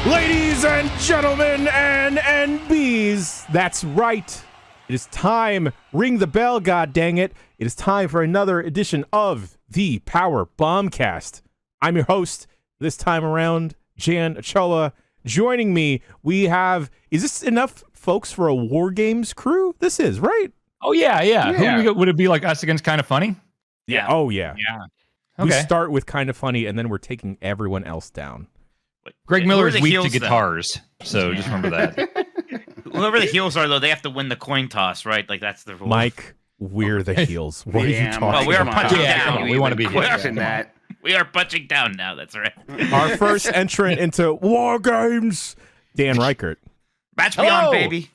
Ladies and gentlemen and NBs, that's right. It is time. Ring the bell, god dang it. It is time for another edition of the Power Bombcast. I'm your host this time around, Jan Achola. Joining me, we have, is this enough folks for a War Games crew? This is, right? Oh, yeah. Would it be like us against Kind of Funny? Yeah. Oh, yeah. Yeah. We Okay. start with Kind of Funny, and then we're taking everyone else down. Greg Miller's weak to heels, guitars, so just remember that. Whoever the heels are, though, they have to win the coin toss, right? Like, that's the rule. Mike, we're the heels. What are you talking well, we are about? punching down. We want to be question that. We are punching down now, that's right. Our first entrant into War Games, Dan Reichert. Match me on, baby.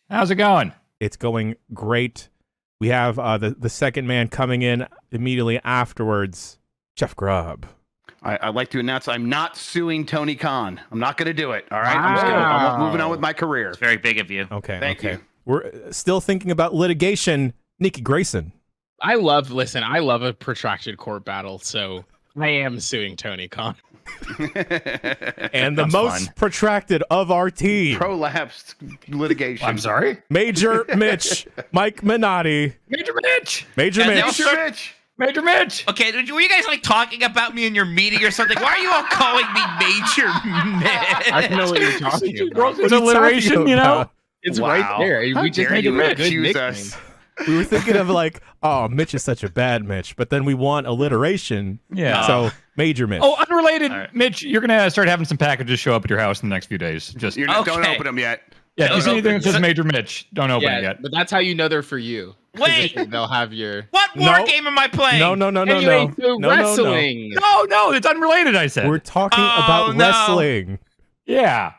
How's it going? It's going great. We have the second man coming in immediately afterwards, Jeff Grubb. I'd like to announce I'm not suing Tony Khan. I'm not going to do it. All right. I'm moving on with my career. It's very big of you. Okay. Thank you. We're still thinking about litigation. Niki Grayson. I love a protracted court battle, so I am suing Tony Khan. And the most protracted of our team. Prolapsed litigation. I'm sorry? Major Mitch, Mike Minotti. Major Mitch! Major And Mitch. Mr. Mitch. Major Mitch! Okay, were you guys, like, talking about me in your meeting or something? Why are you all calling me Major Mitch? I don't know what you're talking about. It's alliteration, you know? It's Wow. right there. How We just dare made you a good accuse nickname. us? We were thinking of like, oh, Mitch is such a bad Mitch, but then we want alliteration. Yeah. So Major Mitch. Oh, unrelated, All right. Mitch, you're going to start having some packages show up at your house in the next few days. Just You don't Okay. open them yet. if you see don't anything open that says it. Major Mitch, don't open it Yeah, yet. but that's how you know they're for you. 'Cause Wait. they'll have your. What war No. game am I playing? No. Anyway, so wrestling. No, it's unrelated, I said. We're talking Oh, about no. wrestling. Yeah.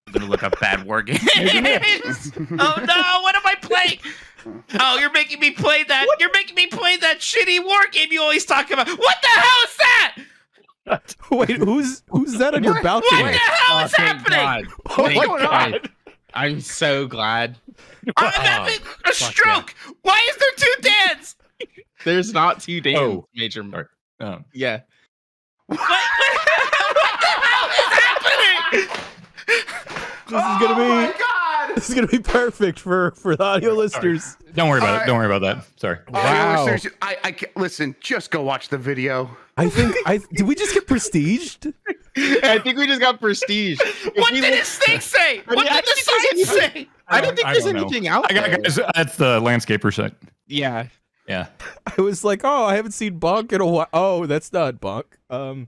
I'm going to look up bad war games. Oh, no. What am I playing? Oh, you're making me play that. You're making me play that shitty war game you always talk about. What the hell is that? Wait, who's that on your balcony? What the hell is thank happening? God. Thank going on? God. I'm so glad. I'm having a stroke. Why is there two Dans? There's not two Dans, Oh. Major. Sorry. Oh. Yeah. What the hell is happening? This is gonna be perfect for the audio listeners. Don't worry about All it. Don't worry about that. Sorry. Wow. Listeners, I can't, listen, just go watch the video. I think did we just get prestiged? I think we just got prestige. What did his thing say? I mean, What I did the think there's sign say? I don't think I there's don't know. anything out I got there. guys. That's the landscaper site. Yeah. Yeah. I was like, oh, I haven't seen Bonk in a while. Oh, that's not Bonk. No,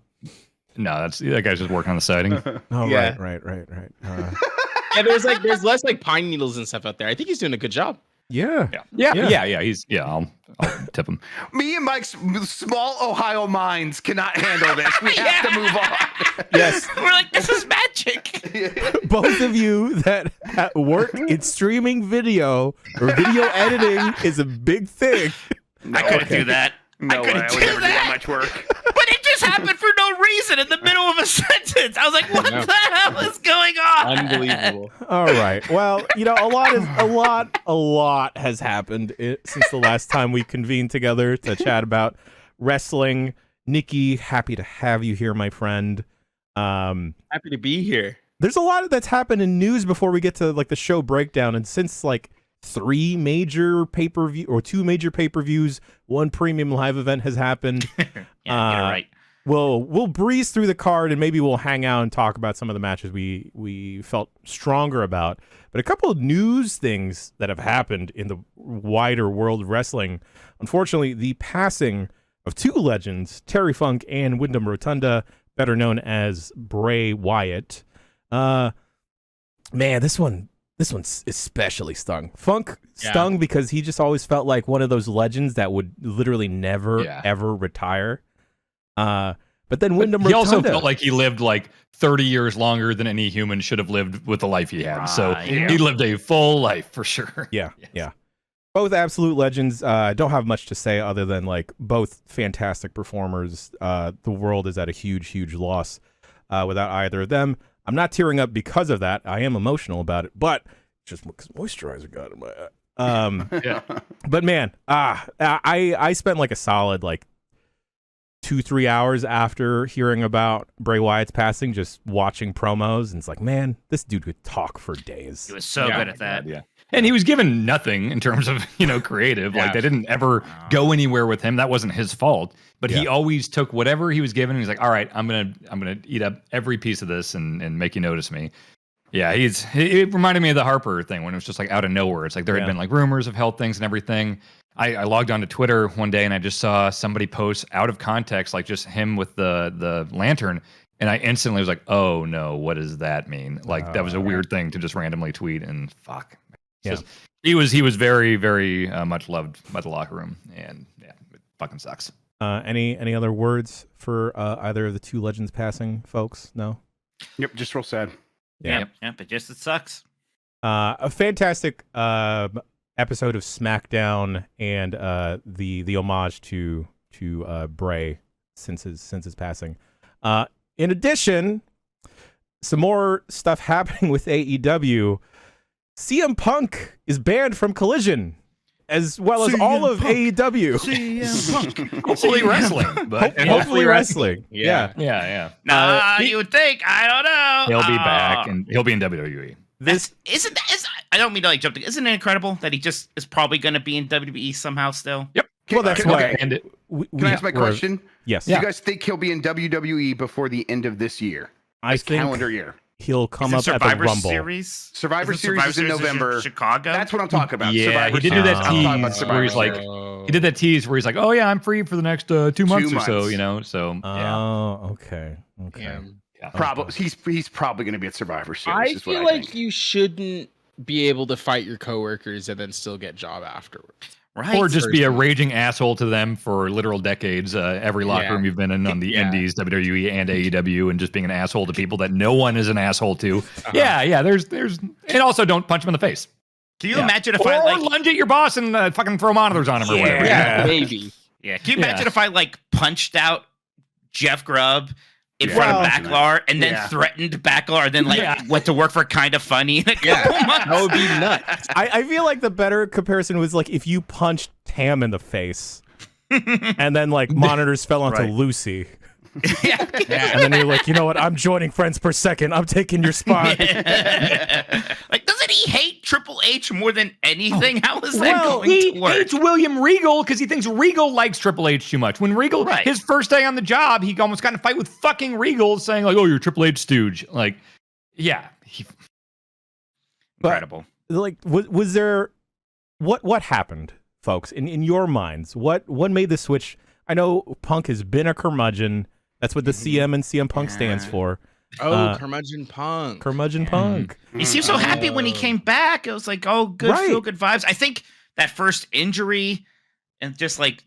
that guy's just working on the siding. Oh, Yeah. right. Yeah, there's less like pine needles and stuff out there. I think he's doing a good job. Yeah. Yeah. I'll tip him. Me and Mike's small Ohio minds cannot handle this. We have to move on. Yes. We're like, this is magic. Both of you that work in streaming video or video editing is a big thing. I couldn't do that. No way, couldn't I do would never do that. that much work. But it just happened for no reason in the middle of a sentence. I was like, what know. the hell is going on? Unbelievable. All right. Well, a lot has happened since the last time we convened together to chat about wrestling. Niki, happy to have you here, my friend. Happy to be here. There's a lot that's happened in news before we get to like the show breakdown, and since like two major pay-per-views, one premium live event has happened. Yeah, get it right. We'll breeze through the card and maybe we'll hang out and talk about some of the matches we felt stronger about. But a couple of news things that have happened in the wider world of wrestling. Unfortunately, the passing of two legends, Terry Funk and Wyndham Rotunda, better known as Bray Wyatt. Man, this one especially stung. Funk stung because he just always felt like one of those legends that would literally never ever retire. But then Wyndham He Rotunda, also felt like he lived like 30 years longer than any human should have lived with the life he had. So he lived a full life for sure. Yeah. Both absolute legends. Don't have much to say other than like both fantastic performers. The world is at a huge loss without either of them. I'm not tearing up because of that. I am emotional about it, but just because moisturizer got in my eye. But man, I spent like a solid like 2-3 hours after hearing about Bray Wyatt's passing, just watching promos, and it's like, man, this dude could talk for days. He was so good at that. Yeah. And he was given nothing in terms of, creative. Yeah. Like they didn't ever go anywhere with him. That wasn't his fault. But he always took whatever he was given and he's like, all right, I'm gonna eat up every piece of this and make you notice me. Yeah, it reminded me of the Harper thing when it was just like out of nowhere. It's like there had been like rumors of health things and everything. I logged onto Twitter one day and I just saw somebody post out of context, like just him with the lantern. And I instantly was like, oh no, what does that mean? Like that was a weird thing to just randomly tweet and fuck. Yeah. He was very, very much loved by the locker room. And yeah, it fucking sucks. Any other words for either of the two legends passing, folks? No? Yep, just real sad. Yeah. Yep, it sucks. A fantastic episode of SmackDown and the homage to Bray since his passing. In addition, some more stuff happening with AEW. CM Punk is banned from Collision, as well as all of AEW. CM Punk. Hopefully wrestling, but hopefully wrestling. Yeah. You would think. I don't know. He'll be back and he'll be in WWE. This isn't. I don't mean to like jump. Isn't it incredible that he just is probably going to be in WWE somehow still? Yep. Well, that's why. And Can I ask my question? Yes. Do you guys think he'll be in WWE before the end of this year? I think calendar year. He'll come up Survivor at the Rumble. Series? Survivor Series is in November. Chicago. That's what I'm talking about. Yeah, Survivor he did do that I'm talking about tease where he's like, he did that tease where he's like, oh yeah, I'm free for the next 2 months or so, So Oh, okay. Yeah. Probably he's probably going to be at Survivor Series. I is what feel I like think. you shouldn't be able to fight your coworkers and then still get job afterwards. right. Or just be a raging asshole to them for literal decades. Every locker room you've been in on the Indies, WWE, and AEW, and just being an asshole to people that no one is an asshole to. Yeah. There's, and also don't punch them in the face. Can you imagine if or I like lunge at your boss and fucking throw monitors on him or whatever? Yeah, maybe. Yeah. Can you imagine if I like punched out Jeff Grubb in front of Backlar and then threatened Backlar and then went to work for Kind of Funny in a couple months? That would be nuts. I feel like the better comparison was like if you punched Tam in the face and then like monitors fell onto Lucy. And then you're like, you know what? I'm joining Friends Per Second. I'm taking your spot. Like, doesn't he hate Triple H more than anything? How is that going he to work? hates William Regal because he thinks Regal likes Triple H too much. When Regal, his first day on the job, he almost got in a fight with fucking Regal, saying like, "Oh, you're Triple H stooge." Like, Incredible. Like, was there what happened, folks? In your minds, what made the switch? I know Punk has been a curmudgeon. That's what the CM and CM Punk stands for. Curmudgeon Punk. Curmudgeon Punk. He seemed so happy when he came back. It was like, oh, good, feel good vibes. I think that first injury and just like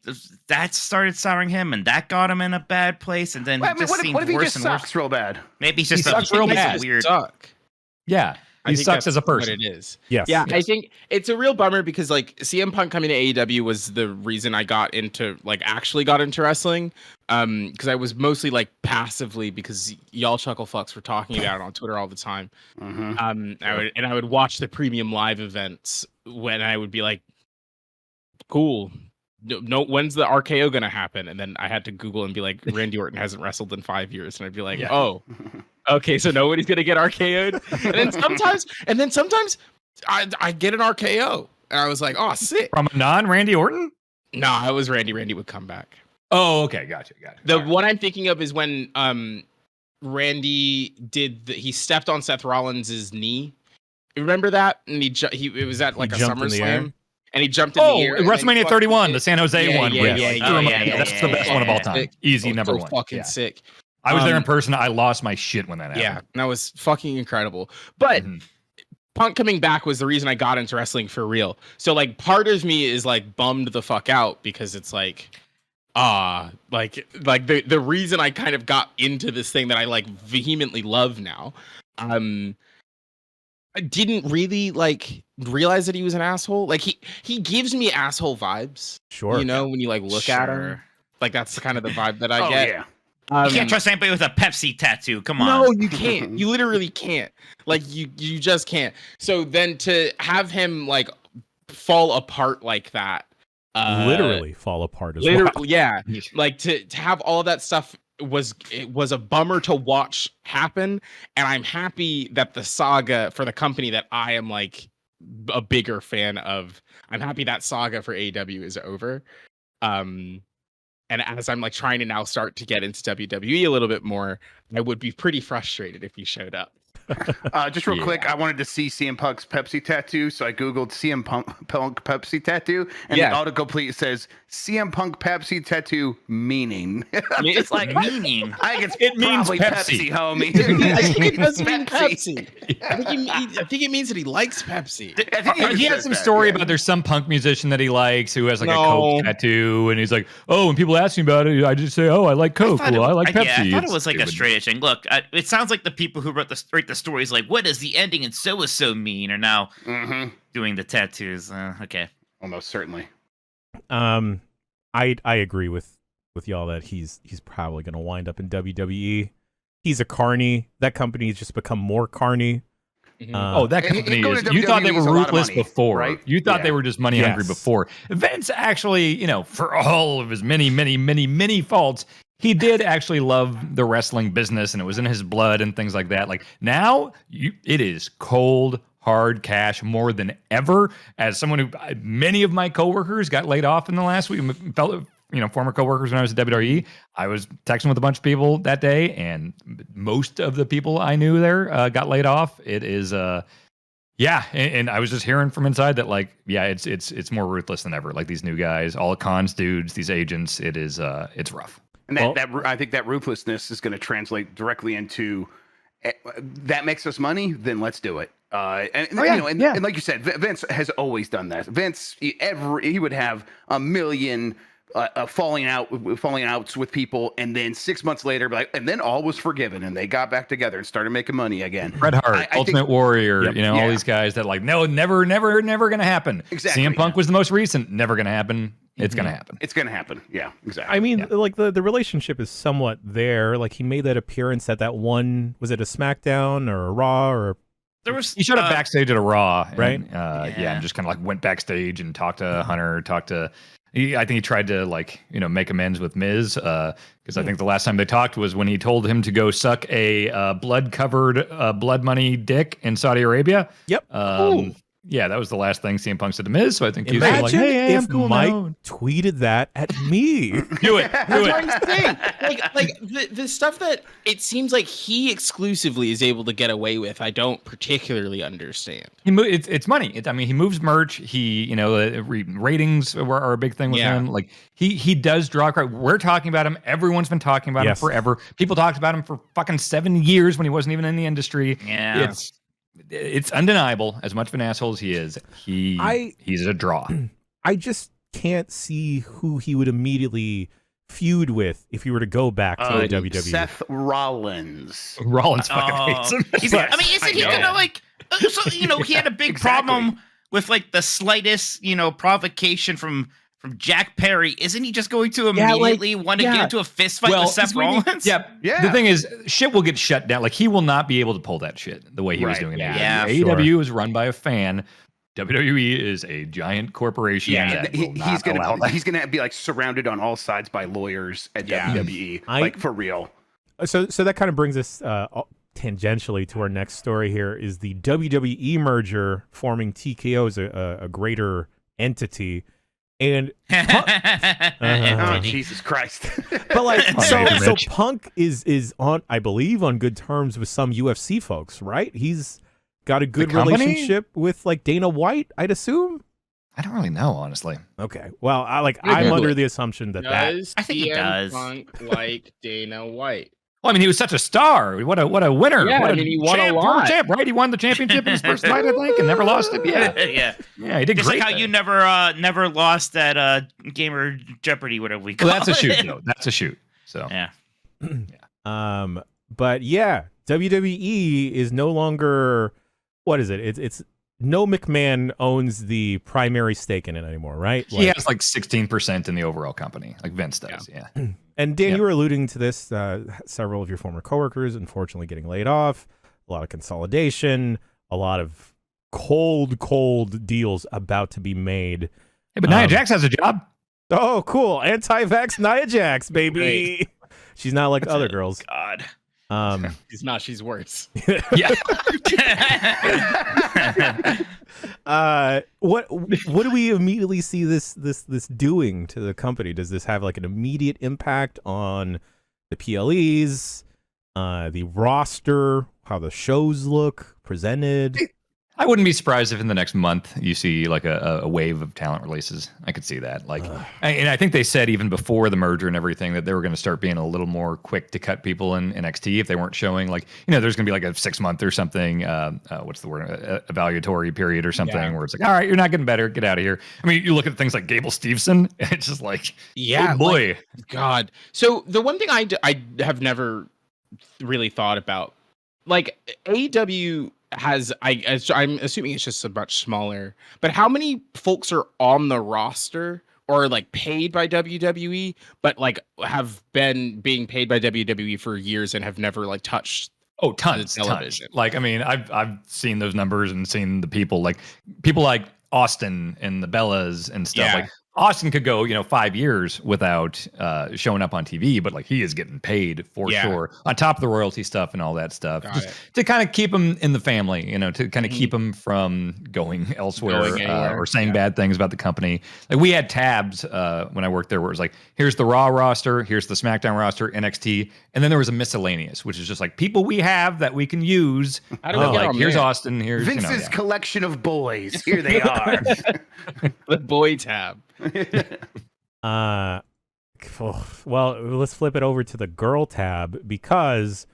that started souring him, and that got him in a bad place. And then What if he just sucks real bad? Maybe he's just sucks real bad. Weird. Yeah. He sucks as a person. What it is. Yes. Yeah, I think it's a real bummer because like CM Punk coming to AEW was the reason I actually got into wrestling. Because I was mostly like passively because y'all chuckle fucks were talking about it on Twitter all the time. I would watch the premium live events when I would be like, cool. No, when's the RKO gonna happen? And then I had to Google and be like, Randy Orton hasn't wrestled in 5 years, and I'd be like, oh, okay, so nobody's gonna get RKO'd. And then sometimes I get an RKO, and I was like, oh, sick. From a non-Randy Orton? No, it was Randy. Randy would come back. Oh, okay, gotcha. The one I'm thinking of is when Randy he stepped on Seth Rollins' knee. You remember that? And it was at like a SummerSlam. And he jumped in the air. Oh, WrestleMania 31, the San Jose one. Yeah. That's the best one of all time. Sick. Easy number one. Fucking sick. I was there in person. I lost my shit when that happened. Yeah, that was fucking incredible. But Punk coming back was the reason I got into wrestling for real. So like part of me is like bummed the fuck out because it's like, like the reason I kind of got into this thing that I like vehemently love now. I didn't really like realize that he was an asshole. Like he gives me asshole vibes. Sure. You know, when you like look at him. Like that's kind of the vibe that I get. Yeah. You can't trust anybody with a Pepsi tattoo. Come on. No, you can't. You literally can't. Like you just can't. So then to have him like fall apart like that literally fall apart as well. Literally, yeah. Like to have all of that stuff was a bummer to watch happen, and I'm happy that the saga for the company that I am like a bigger fan of, I'm happy that saga for AEW is over. And as I'm like trying to now start to get into WWE a little bit more, I would be pretty frustrated if he showed up. Just real quick, I wanted to see CM Punk's Pepsi tattoo, so I googled CM Punk Pepsi tattoo, and the autocomplete says CM Punk Pepsi tattoo meaning. I'm just like meaning. I think It means probably Pepsi. homie. I think it does mean Pepsi. I think it means that he likes Pepsi. I think He has some story about there's some punk musician that he likes who has like a Coke tattoo, and he's like, oh, when people ask me about it, I just say, oh, I like Coke. I like Pepsi. Yeah, I thought it was like a straight edge thing. Look, it sounds like the people who write the stories like, what does the ending and so mean, are now doing the tattoos. Okay. Almost certainly. I agree with y'all that he's probably going to wind up in WWE. He's a carny. That company has just become more carny. That company is. You thought they were ruthless before, right? You thought they were just money hungry before. Vince actually, for all of his many faults, he did actually love the wrestling business, and it was in his blood and things like that. Like now, it is cold, hard cash more than ever. As someone who, many of my coworkers got laid off in the last week, former coworkers when I was at WWE, I was texting with a bunch of people that day, and most of the people I knew there got laid off. It is, and I was just hearing from inside that it's more ruthless than ever. Like these new guys, all cons dudes, these agents, it's rough. And I think that ruthlessness is going to translate directly into that makes us money. Then let's do it. And like you said, Vince has always done that. Vince, he would have a million falling outs with people, and then 6 months later, and then all was forgiven, and they got back together and started making money again. Bret Hart, Ultimate Warrior, all these guys that no, never going to happen. Exactly. CM Punk was the most recent, never going to happen. It's going to happen. It's going to happen. Yeah, exactly. I mean, like the relationship is somewhat there. Like he made that appearance at that one, was it a SmackDown or a Raw or? He showed up backstage at a Raw, right? And just kind of went backstage and talked to Hunter, I think he tried to make amends with Miz because I think the last time they talked was when he told him to go suck a blood-covered blood money dick in Saudi Arabia. Yep. Yeah, that was the last thing CM Punk said to Miz. So I think he was Imagine like, "Hey, if I'm cool Mike now." tweeted that at me. Do it. That's what I'm saying. Like the stuff that it seems like he exclusively is able to get away with, I don't particularly understand. It's money. He moves merch. Ratings are a big thing with him. Like he does draw a crowd. We're talking about him. Everyone's been talking about him forever. People talked about him for fucking 7 years when he wasn't even in the industry. Yeah. It's undeniable. As much of an asshole as he is, he's a draw. I just can't see who he would immediately feud with if he were to go back to the WWE. Seth Rollins. Rollins fucking hates him. Isn't he gonna he had a big problem with the slightest provocation from Jack Perry. Isn't he just going to immediately want to get into a fist fight with Seth Rollins? Yeah. The thing is, shit will get shut down. Like he will not be able to pull that shit the way he was doing it. Yeah. AEW is run by a fan. WWE is a giant corporation. Yeah, he's gonna be surrounded on all sides by lawyers at WWE. For real. So that kind of brings us tangentially to our next story. Here is the WWE merger forming TKO as a greater entity. And Jesus Christ! But so Punk is on, I believe, on good terms with some UFC folks, right? He's got a good relationship with Dana White, I'd assume. I don't really know, honestly. Okay, well, I'm under the assumption that I think he does. Punk like Dana White. Well, he was such a star. What a winner! Yeah, he won a lot. Champ, right? He won the championship in his first fight, I think, and never lost it. Yeah, he did just great. Like how you never lost that Gamer Jeopardy, whatever we call it. That's a shoot, though. That's a shoot. So yeah. But yeah, WWE is no longer. What is it? It's no McMahon owns the primary stake in it anymore, right? He has 16% in the overall company, like Vince does. Yeah. And Dan, you were alluding to this. Several of your former coworkers, unfortunately, getting laid off. A lot of consolidation. A lot of cold deals about to be made. Hey, but Nia Jax has a job. Oh, cool. Anti-vax Nia Jax, baby. She's not like other girls. God. She's not. She's worse. Yeah. What do we immediately see this doing to the company? Does this have like an immediate impact on the PLEs, the roster, how the shows look presented? I wouldn't be surprised if in the next month you see like a wave of talent releases. I could see that. Like, and I think they said even before the merger and everything that they were going to start being a little more quick to cut people in NXT if they weren't showing like, there's going to be like a 6 month or something. What's the word? Evaluatory period or something where it's like, all right, you're not getting better. Get out of here. I mean, you look at things like Gable Steveson. And it's just like, oh boy, like, God. So the one thing I have never really thought about, like AEW has, I'm assuming it's just a much smaller, but how many folks are on the roster or like paid by WWE, but like have been being paid by WWE for years and have never like touched tons. television? Like, I mean, I've seen those numbers and seen the people like Austin and the Bellas and stuff. Yeah. Like Austin could go, 5 years without showing up on TV, but like he is getting paid for sure on top of the royalty stuff and all that stuff, just to kind of keep him in the family, to kind of keep him from going elsewhere or saying bad things about the company. Like we had tabs when I worked there where it was like, here's the Raw roster, here's the SmackDown roster, NXT, and then there was a miscellaneous, which is just like people we have that we can use. How do we get like on here's there? Austin, here's Vince's collection of boys. Here they are. The boy tab. Well, let's flip it over to the girl tab because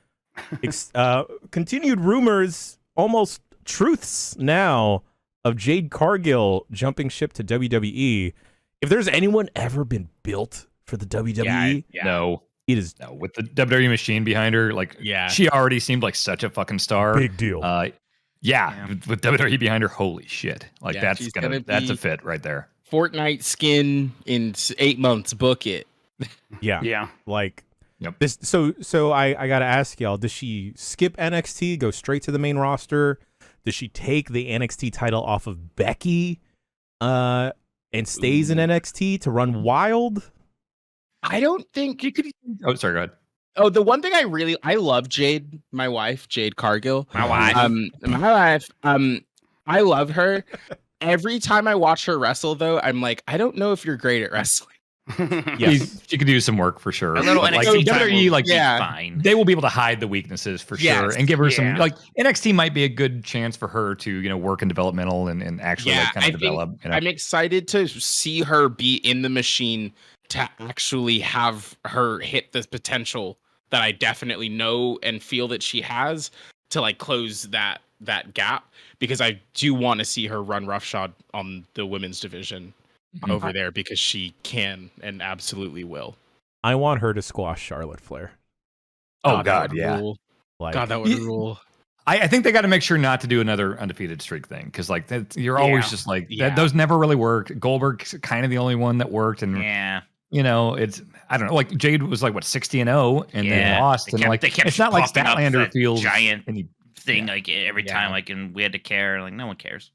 continued rumors, almost truths now, of Jade Cargill jumping ship to WWE. If there's anyone ever been built for the WWE, No. it is with the WWE machine behind her. Like, she already seemed like such a fucking star. Big deal. With WWE behind her, holy shit! Like that's that's a fit right there. Fortnite skin in 8 months. Book it. Yeah. Like this. So I gotta ask y'all: does she skip NXT, go straight to the main roster? Does she take the NXT title off of Becky, and stays in NXT to run wild? I don't think you could. Oh, sorry. Go ahead. Oh, the one thing I love Jade, my wife, Jade Cargill. My wife. I love her. Every time I watch her wrestle, though, I'm like, I don't know if you're great at wrestling. Yes, she could do some work for sure. A little But, NXT time WWE, will be fine. They will be able to hide the weaknesses for sure and give her some. Like NXT might be a good chance for her to work in developmental and actually kind of develop. I'm excited to see her be in the machine to actually have her hit the potential that I definitely know and feel that she has to like close that gap, because I do want to see her run roughshod on the women's division over there, because she can and absolutely will. I want her to squash Charlotte Flair. Oh God, yeah. Like, God, that would rule. I think they got to make sure not to do another undefeated streak thing, because like you're always just like those never really work. Goldberg's kind of the only one that worked, and it's I don't know. Like Jade was like 60-0 and then lost, and like it's not like Statlander feels giant thing like every time, like, and we had to care. Like no one cares.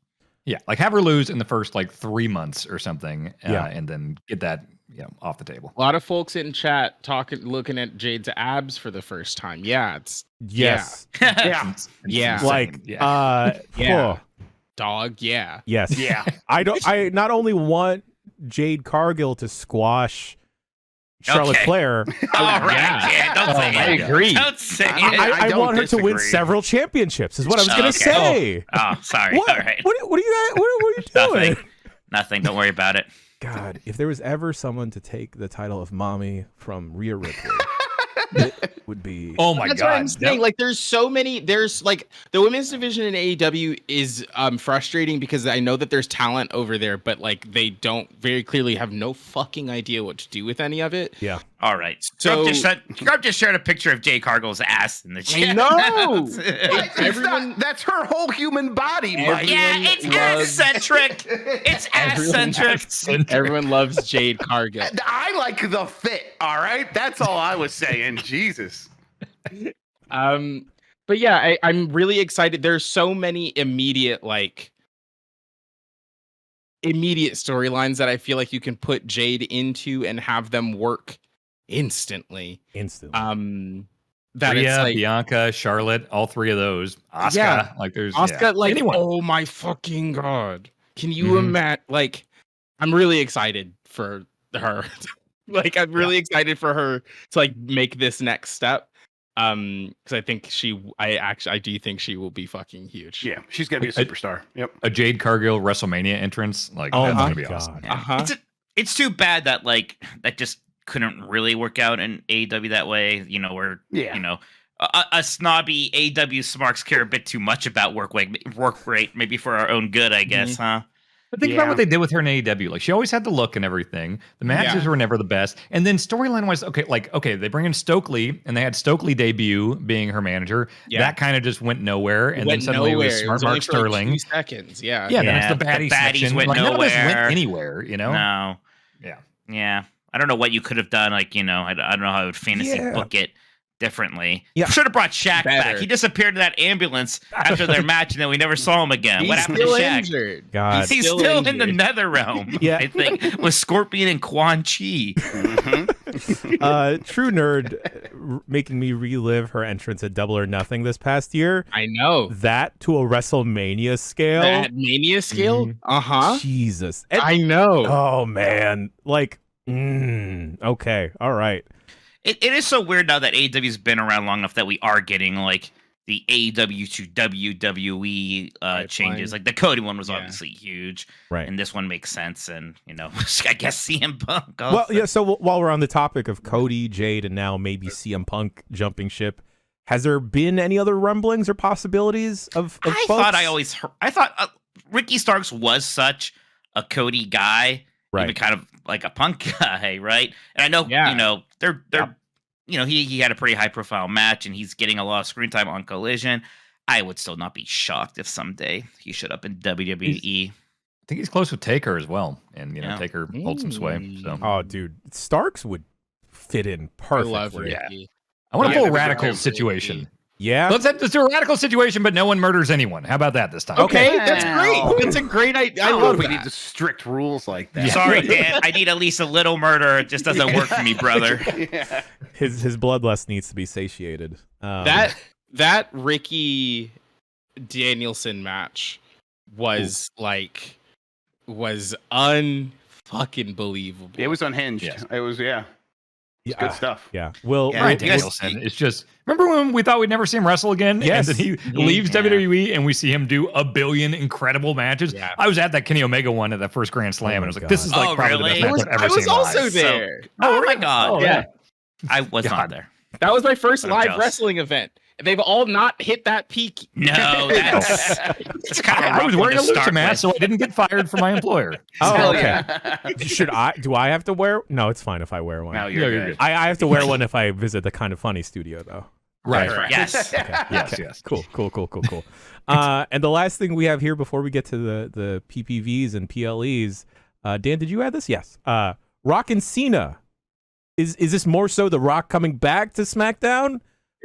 Yeah, like have her lose in the first 3 months or something, and then get that off the table. A lot of folks in chat looking at Jade's abs for the first time. Yeah, it's dog. Yeah. Yes. Yeah. I not only want Jade Cargill to squash Charlotte Flair. All right. Don't say it. I agree. Don't say it. I want her to win several championships, is what I was going to say. Oh, sorry. What? All right. What are you doing? Nothing. Don't worry about it. God, if there was ever someone to take the title of mommy from Rhea Ripley, it would be. Oh my That's God! What I'm saying. Like, there's so many. There's like the women's division in AEW is frustrating, because I know that there's talent over there, but like they don't very clearly have no fucking idea what to do with any of it. Yeah. All right. So Grub just shared a picture of Jade Cargill's ass in the chat. I know. That's her whole human body, Mike. Yeah, it's ass-centric. It's ass-centric. Everyone loves Jade Cargill. I like the fit. All right, that's all I was saying. Jesus. But yeah, I'm really excited. There's so many immediate immediate storylines that I feel like you can put Jade into and have them work instantly. That Rhea, it's like Bianca, Charlotte, all three of those. Asuka, Yeah. like there's Asuka, like anyone. oh my fucking god! Can you imagine? Like, I'm really excited for her. Like, I'm really excited for her to like make this next step. Because I think I do think she will be fucking huge. Yeah, she's gonna be a superstar. Yep. A Jade Cargill WrestleMania entrance, like that's gonna be awesome. Yeah. It's too bad that like that just couldn't really work out in AEW that way. You know, where you know a snobby AEW smarks care a bit too much about work rate, maybe for our own good, I guess, huh? But think about what they did with her in AEW. Like, she always had the look and everything. The matches were never the best. And then storyline wise, okay, they bring in Stokely, and they had Stokely debut being her manager. Yeah. That kind of just went nowhere. And then suddenly it was Smart Mark Sterling. Like 2 seconds. Yeah. Then it's the baddies section. Went like, nowhere. None of this went anywhere, you know? No. Yeah. Yeah. I don't know what you could have done. Like, you know, I don't know how I would fantasy book it differently. Yeah. Should have brought Shaq back. He disappeared in that ambulance after their match, and then we never saw him again. What happened to Shaq? Injured. God. He's still in the nether realm. I think with Scorpion and Quan Chi. True Nerd making me relive her entrance at Double or Nothing this past year. I know that to a WrestleMania scale. That Mania scale. Jesus. I know. Oh man. Like. Okay. All right. It is so weird now that AEW's been around long enough that we are getting like the AEW to WWE changes. Like the Cody one was obviously huge, right? And this one makes sense. And you know, I guess CM Punk. Also. Well, yeah. So while we're on the topic of Cody, Jade, and now maybe CM Punk jumping ship, has there been any other rumblings or possibilities of? I thought Ricky Starks was such a Cody guy. Right. Even kind of like a Punk guy, right? And I know, you know, they're you know, he had a pretty high profile match and he's getting a lot of screen time on Collision. I would still not be shocked if someday he showed up in WWE. I think he's close with Taker as well. And, you know, Taker holds some sway. So. Oh, dude. Starks would fit in perfectly. I love Ricky. I want a full radical situation. Yeah. Let's do a radical situation, but no one murders anyone. How about that this time? Okay, that's great. That's a great idea. I love we need the strict rules like that. Sorry, Dan. I need at least a little murder. It just doesn't work for me, brother. His bloodlust needs to be satiated. That Ricky Danielson match was unfucking believable. It was unhinged. Yes. It was good stuff. Yeah. Well, Brian Danielson is just. Remember when we thought we'd never see him wrestle again? Yes. And then he leaves WWE and we see him do a billion incredible matches. Yeah. I was at that Kenny Omega one at that first Grand Slam, and I was like, "This is like probably the best match I've ever seen." I was also there. Oh my god! Oh, yeah. I was not there. That was my first live wrestling event. They've all not hit that peak. No, it's kind of. I was wearing a lucha mask, so I didn't get fired from my employer. Oh, okay. Do I have to wear? No, it's fine if I wear one. No, you're good. I have to wear one if I visit the Kind of Funny studio, though. Right. Yes. Okay. Yes. Cool. And the last thing we have here before we get to the PPVs and PLEs, Dan, did you add this? Yes. Rock and Cena. Is this more so The Rock coming back to SmackDown?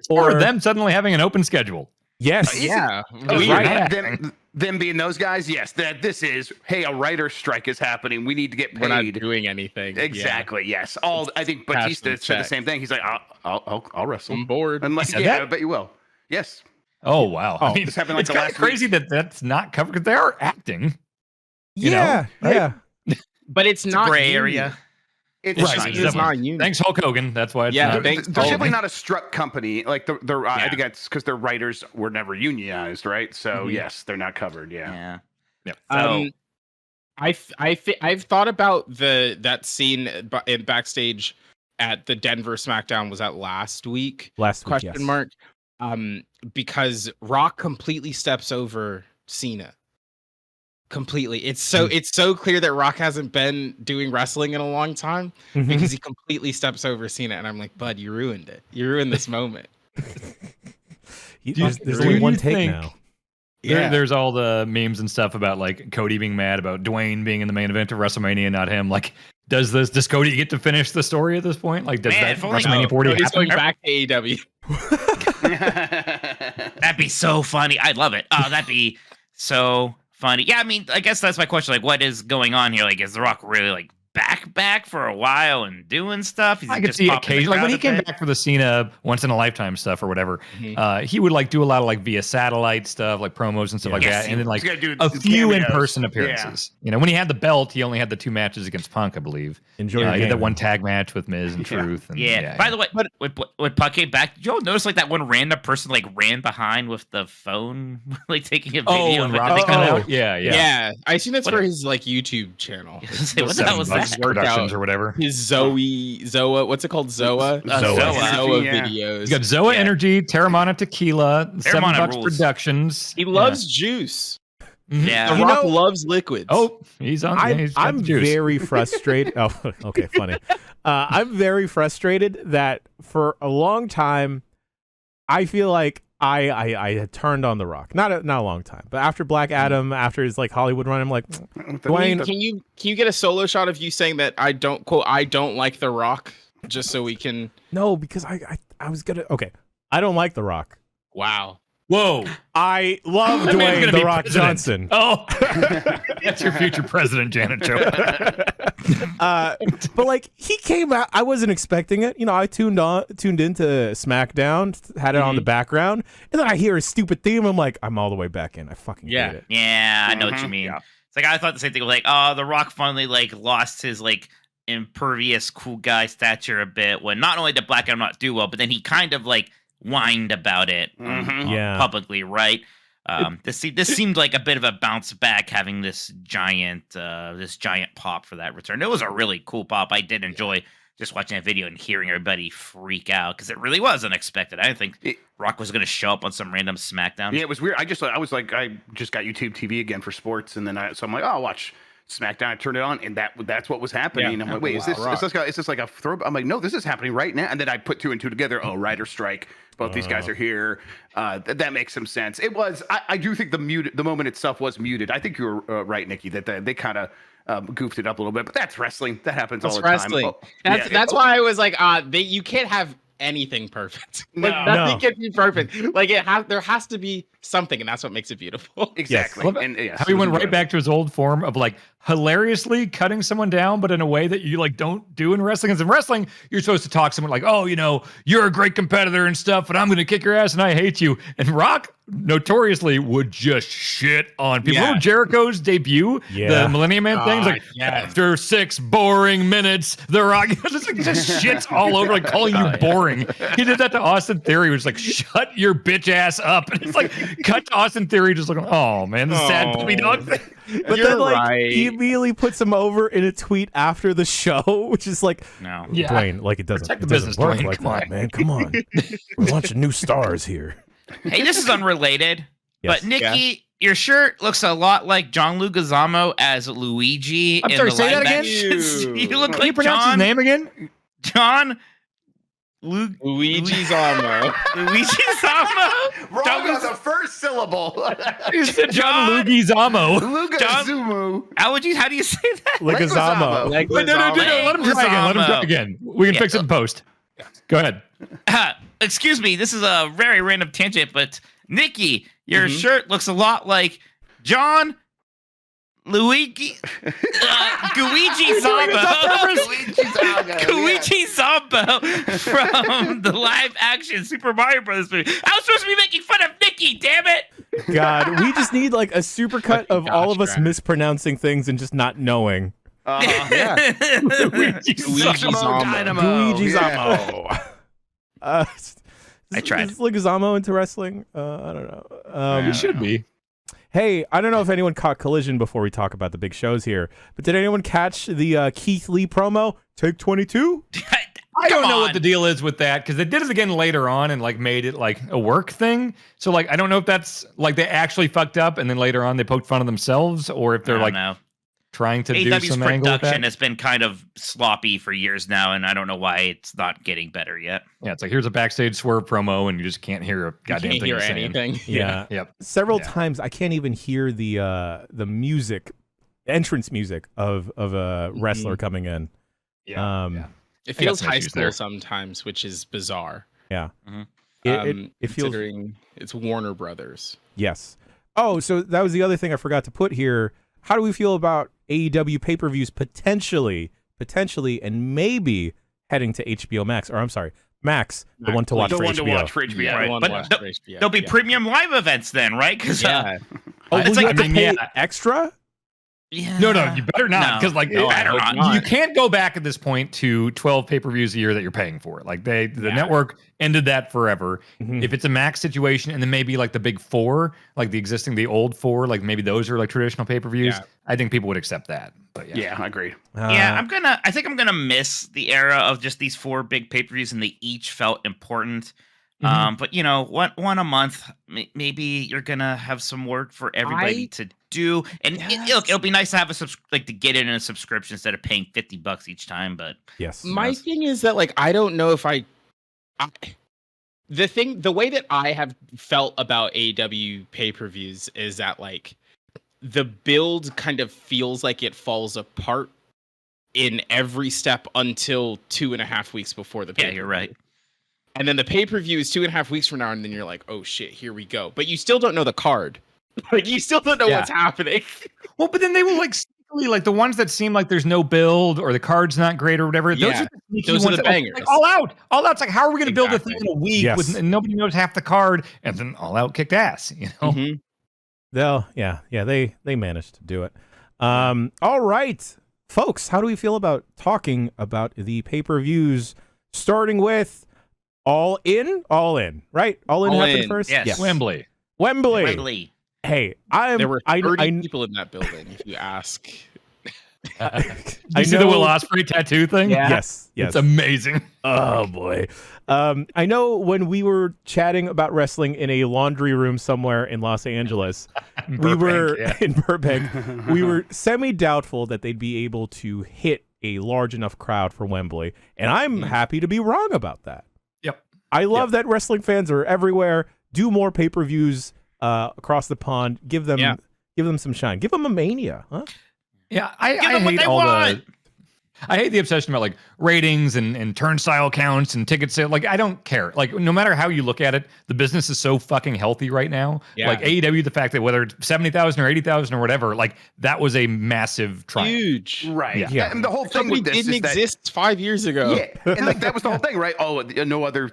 Or them suddenly having an open schedule? Yes. Yeah. Right. Them being those guys, yes. That this is, hey, a writer's strike is happening. We need to get paid. We're not doing anything. Exactly. Yeah. Yes. I think Batista said the same thing. He's like, I'll wrestle. I'm bored. I'm like, I bet you will. Yes. Oh wow. I mean, this happened like it's the kind last of crazy that's not covered because they are acting. Yeah. Right? But it's not a gray union. area. It's not union. Thanks, Hulk Hogan. That's why. They're simply not a struck company. Like they're I think that's because their writers were never unionized, right? So yes, they're not covered. Yeah. So, I've thought about that scene in backstage at the Denver SmackDown. Was that last week? Question yes. mark. Because Rock completely steps over Cena. Completely. It's so clear that Rock hasn't been doing wrestling in a long time because he completely steps over Cena, and I'm like, bud, you ruined it. You ruined this moment. There's only one take now. There's all the memes and stuff about like Cody being mad about Dwayne being in the main event of WrestleMania, not him. Like, does Cody get to finish the story at this point? Like, does that WrestleMania 40 happen? He's going back to AEW. That'd be so funny. I'd love it. Oh, that'd be so funny. Yeah, I mean, I guess that's my question. Like, what is going on here? Like, is The Rock really like back for a while and doing stuff? I could see occasionally, like when he came back for the Cena once in a lifetime stuff or whatever, he would like do a lot of like via satellite stuff, like promos and stuff like that, and then like a few in-person appearances. You know, when he had the belt, he only had the 2 matches against Punk, I believe. He had that one tag match with Miz and Truth. And, By the way, when Punk came back, did you notice like that one random person like ran behind with the phone, like taking a video? And Rock yeah. I assume that's for his like YouTube channel. What the hell was that? Productions or whatever. His Zoa, what's it called? Zoa videos. You got Zoa Energy, Terramana Tequila, $7 Productions. He loves juice. Yeah, The Rock loves liquids. Oh, he's on. I'm very frustrated. Oh, okay, funny. I'm very frustrated that for a long time, I feel like I had turned on The Rock. Not a long time, but after Black Adam, after his like Hollywood run, I'm like, Dwayne. Can you get a solo shot of you saying that I don't like The Rock, just so we can? No, because I was gonna. Okay, I don't like The Rock. Wow. Whoa. I love Dwayne The Rock Johnson. Oh, it's your future president, Janet Joe. But like he came out, I wasn't expecting it. You know, I tuned into SmackDown, had it on the background, and then I hear a stupid theme. I'm like, I'm all the way back in. I fucking hate it. Yeah, I know what you mean. Yeah. It's like I thought the same thing. Like, oh, The Rock finally like lost his like impervious cool guy stature a bit when not only did Black Adam not do well, but then he kind of like whined about it publicly, right? This seemed like a bit of a bounce back, having this giant pop for that return. It was a really cool pop. I did enjoy just watching that video and hearing everybody freak out because it really was unexpected. I didn't think Rock was going to show up on some random SmackDown. Yeah, it was weird. I just got YouTube TV again for sports, and then so I'm like, oh, I'll watch SmackDown. I turned it on, and that's what was happening. I'm like, wait, is this like a throw? I'm like, no, this is happening right now. And then I put 2 and 2 together. Oh, writer strike. Both these guys are here. That makes some sense. It was. I do think the moment itself was muted. I think you were right, Nikki, that they kind of goofed it up a little bit. But that's wrestling. That happens all the time. Oh, that's why I was like, you can't have anything perfect. Like, nothing can be perfect. Like there has to be something, and that's what makes it beautiful. Exactly. Yes. And how he went right back to his old form of like hilariously cutting someone down, but in a way that you like don't do in wrestling. Because in wrestling, you're supposed to talk someone like, oh, you know, you're a great competitor and stuff, and I'm going to kick your ass and I hate you. And Rock notoriously would just shit on people. Remember Jericho's debut, the Millennium Man things, like after 6 boring minutes, The Rock just shits all over, like calling you boring. He did that to Austin Theory, which is like, shut your bitch ass up. And it's like, cut to Austin Theory, just looking, oh man, the sad puppy dog thing. But then, like, he immediately puts him over in a tweet after the show, which is like, Dwayne, like, it doesn't work like that, man. Come on. We're launching new stars here. Hey, this is unrelated, but Nikki, your shirt looks a lot like John Leguizamo as Luigi. I'm sorry, say that again? You look Can like you pronounce his name again? John Luigi Zamo. Luigi Zamo? Wrong on the first syllable. You said John Leguizamo. How do you say that? Leguizamo. No. Let him try again. We can fix it in post. Go ahead. Excuse me, this is a very random tangent, but Nikki, your shirt looks a lot like John Guigi Zombo. Guigi Zombo from the live action Super Mario Brothers movie. I was supposed to be making fun of Nikki, damn it! God, we just need like a supercut of all of us mispronouncing things and just not knowing. Luigi Zombo. I tried. Is Leguizamo into wrestling? I don't know. You should be. Hey, I don't know if anyone caught Collision before we talk about the big shows here, but did anyone catch the Keith Lee promo? Take 22? I don't know what the deal is with that, because they did it again later on and like made it like a work thing. So like I don't know if that's like they actually fucked up and then later on they poked fun of themselves, or if they're like trying to do some angle with that. Production has been kind of sloppy for years now, and I don't know why it's not getting better yet. Yeah, it's like here's a backstage Swerve promo, and you just can't hear a goddamn thing. Hear anything. Yeah. Yep. Several times I can't even hear the music, entrance music of a wrestler coming in. It feels high school sometimes, which is bizarre. Yeah. It feels considering it's Warner Brothers. Yes. Oh, so that was the other thing I forgot to put here. How do we feel about AEW pay-per-views potentially, and maybe heading to HBO Max? Or I'm sorry, Max, the one to watch for HBO. The one to watch for HBO. Right. But there'll be premium live events then, right? Because it's like to pay extra. Yeah. No, you better not, because you can't go back at this point to 12 pay-per-views a year that you're paying for. Like the network ended that forever. Mm-hmm. If it's a max situation, and then maybe like the big four, like the old four, like maybe those are like traditional pay-per-views. Yeah. I think people would accept that. But yeah, I agree. I think I'm gonna miss the era of just these 4 big pay-per-views, and they each felt important. Mm-hmm. But one a month, maybe you're gonna have some work for everybody to do, and it'll be nice to have to get it in a subscription instead of paying $50 each time. But my thing is that I don't know if the way that I have felt about AEW pay-per-views is that the build kind of feels like it falls apart in every step until 2.5 weeks before the pay-per-view. Yeah, you're right. And then the pay-per-view is 2.5 weeks from now, and then you're like, oh shit, here we go. But you still don't know the card. You still don't know what's happening. Well, but then they will the ones that seem like there's no build or the card's not great or whatever. Yeah. Those are the bangers. All out. It's like, how are we going to build a thing in a week and nobody knows half the card, and then All Out kicked ass, Mm-hmm. They managed to do it. All right, folks, how do we feel about talking about the pay-per-views, starting with All In, right? All In happened first? Yes. Wembley. Hey, there were 30 people in that building, if you ask. You see the Will Ospreay tattoo thing? Yeah. Yes. It's amazing. Oh, boy. I know when we were chatting about wrestling in a laundry room somewhere in Los Angeles, in Burbank, we were semi-doubtful that they'd be able to hit a large enough crowd for Wembley, and I'm happy to be wrong about that. Yep. I love that wrestling fans are everywhere. Do more pay-per-views across the pond. Give them some shine. Give them a Mania, huh? Yeah, I hate I hate the obsession about ratings and turnstile counts and ticket sales. I don't care. No matter how you look at it, the business is so fucking healthy right now. Yeah. AEW, the fact that whether it's 70,000 or 80,000 or whatever, that was a massive triumph. Huge. Right. Yeah. And the whole thing with this didn't exist 5 years ago. Yeah. And that was the whole thing, right? Oh, no other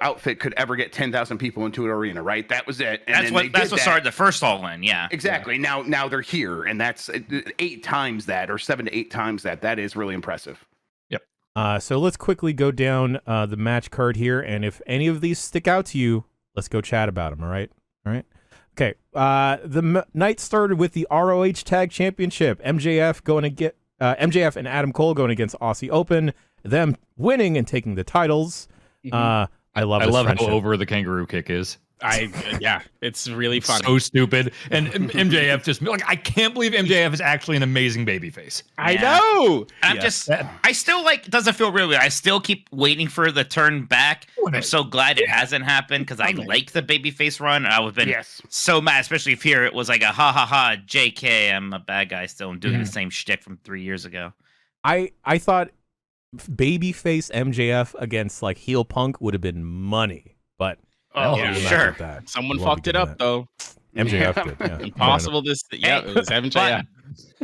outfit could ever get 10,000 people into an arena, right? That was it. And that's what started the first All In. Yeah. Exactly. Yeah. Now they're here, and that's 8 times that, or 7 to 8 times that. That is really impressive. Yep. So let's quickly go down the match card here, and if any of these stick out to you, let's go chat about them. All right. Okay. The night started with the ROH Tag Championship. MJF and Adam Cole going against Aussie Open. Them winning and taking the titles. I love how over the kangaroo kick is. It's really funny. So stupid. And MJF just I can't believe MJF is actually an amazing babyface. I know. I still doesn't feel real good. I still keep waiting for the turn back. I'm so glad it hasn't happened because I like the babyface run. And I would have been so mad, especially if here it was like a ha ha ha JK. I'm a bad guy still. I'm doing the same shtick from 3 years ago. I thought babyface MJF against heel Punk would have been money, but sure. Someone fucked it up though. MJF did. Yeah. Impossible. It was MJF.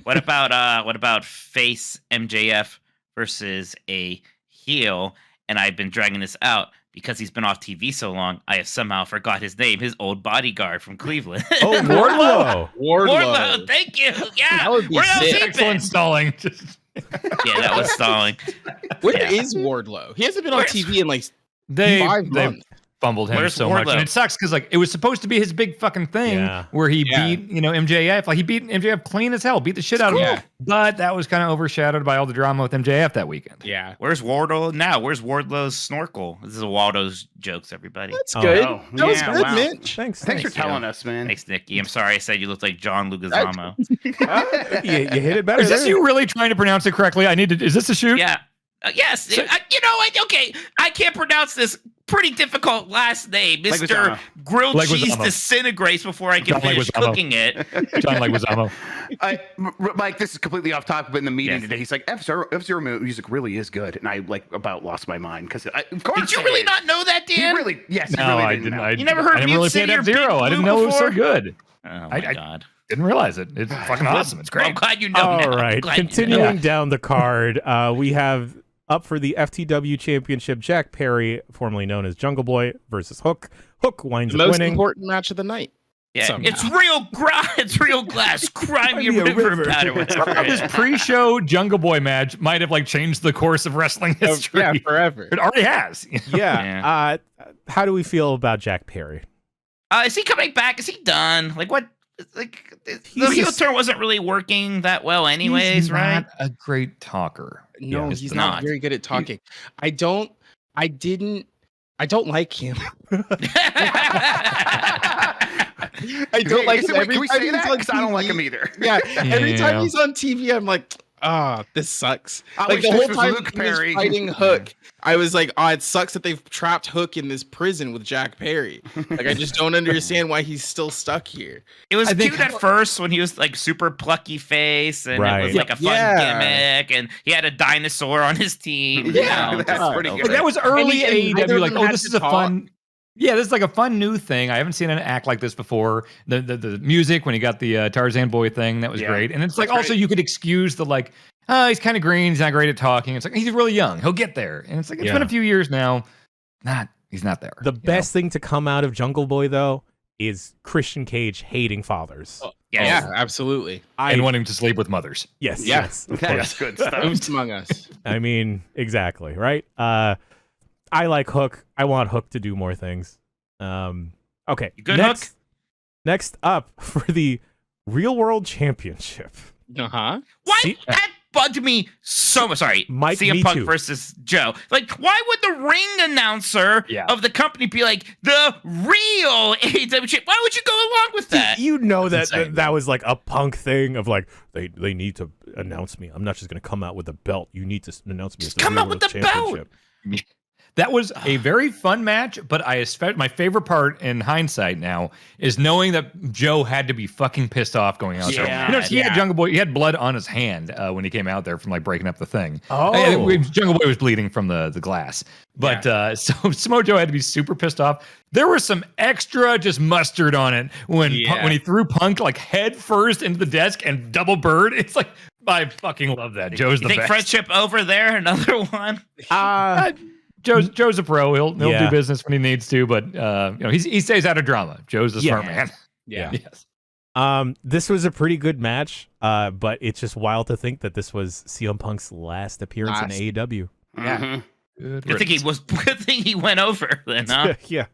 What about face MJF versus a heel? And I've been dragging this out because he's been off TV so long. I have somehow forgot his name. His old bodyguard from Cleveland. Oh, Wardlow. Thank you. Yeah, that would be sick. Excellent stalling. Yeah, that was stalling. Where is Wardlow? He hasn't been on TV in 5 months. Fumbled him so much, and it sucks because it was supposed to be his big fucking thing where he beat MJF. He beat MJF clean as hell, beat the shit out of him. But that was kind of overshadowed by all the drama with MJF that weekend. Yeah, where's Wardlow now? Where's Wardlow's snorkel? This is Waldo's jokes, everybody. That's good. That was good, Mitch. Thanks for telling us, man. Thanks, Nikki. I'm sorry I said you looked like John Leguizamo. You hit it better. Is this you really trying to pronounce it correctly? Is this a shoot? Yeah. Yes. Okay. I can't pronounce this pretty difficult last name, Mr. Grilled Cheese Disintegrates before I can finish cooking it. John Leguizamo. Mike, this is completely off topic, but in the meeting today, he's like, F-Zero music really is good. And I about lost my mind because of course. Did you really not know that, Dan? Yes. No, I didn't. You never heard Mute City or F-Zero. I didn't know it was so good. Oh my God. Didn't realize it. It's fucking awesome. It's great. I'm glad you know. All now. right, continuing down the card, we have up for the FTW Championship, Jack Perry, formerly known as Jungle Boy, versus Hook. Hook winds up winning. The most important match of the night. Yeah, somehow. It's real glass. Cry me a river pattern. This pre-show Jungle Boy match might have like changed the course of wrestling history. Yeah, forever. It already has. Yeah. How do we feel about Jack Perry? Is he coming back? Is he done? Like what? Like the heel turn wasn't really working that well, anyways, he's right? Not a great talker. No, he's not very good at talking. I don't like him. I don't like him. Can we say that? Because I don't like him either. Yeah, every time he's on TV, I'm like, this sucks. Like the whole time Luke Perry was fighting Hook, I was like, it sucks that they've trapped Hook in this prison with Jack Perry. Like, I just don't understand why he's still stuck here. It was cute at first when he was like super plucky face and it was like a fun gimmick and he had a dinosaur on his team. Yeah, that's pretty good. But that was early AEW. Like, this is a fun. Yeah, this is like a fun new thing. I haven't seen an act like this before. The music when he got the Tarzan boy thing, that was great. And it's like also you could excuse the like, he's kind of green, he's not great at talking. It's like he's really young, he'll get there. And it's like it's been a few years now. He's not there. The best thing to come out of Jungle Boy though is Christian Cage hating fathers. Yeah, absolutely. And wanting to sleep with mothers. Yes. That's good stuff. Among Us. I mean, exactly, right? I like Hook. I want Hook to do more things. Okay. You good, Hook? Next up for the Real World Championship. Uh-huh. Why? That bugged me so much. Sorry. Mike, CM Punk too. versus Joe. Like, why would the ring announcer of the company be like, the real AEW champ? Why would you go along with that? You know that was like a Punk thing of like, they need to announce me. I'm not just going to come out with a belt. You need to announce me as the come Real out with World the belt. Championship. That was a very fun match, but my favorite part in hindsight now is knowing that Joe had to be fucking pissed off going out there. He had Jungle Boy, he had blood on his hand when he came out there from like breaking up the thing. Jungle Boy was bleeding from the glass. But so Samoa Joe had to be super pissed off. There was some extra just mustard on it when he threw Punk like head first into the desk and double bird. It's like, I fucking love that. Joe's the best. Think friendship over there? Another one? Joe's a pro. He'll do business when he needs to, but he stays out of drama. Joe's a smart man. Yeah. Yes. This was a pretty good match, but it's just wild to think that this was CM Punk's last appearance in AEW. Yeah. Mm-hmm. Good thing he went over then, huh? Yeah.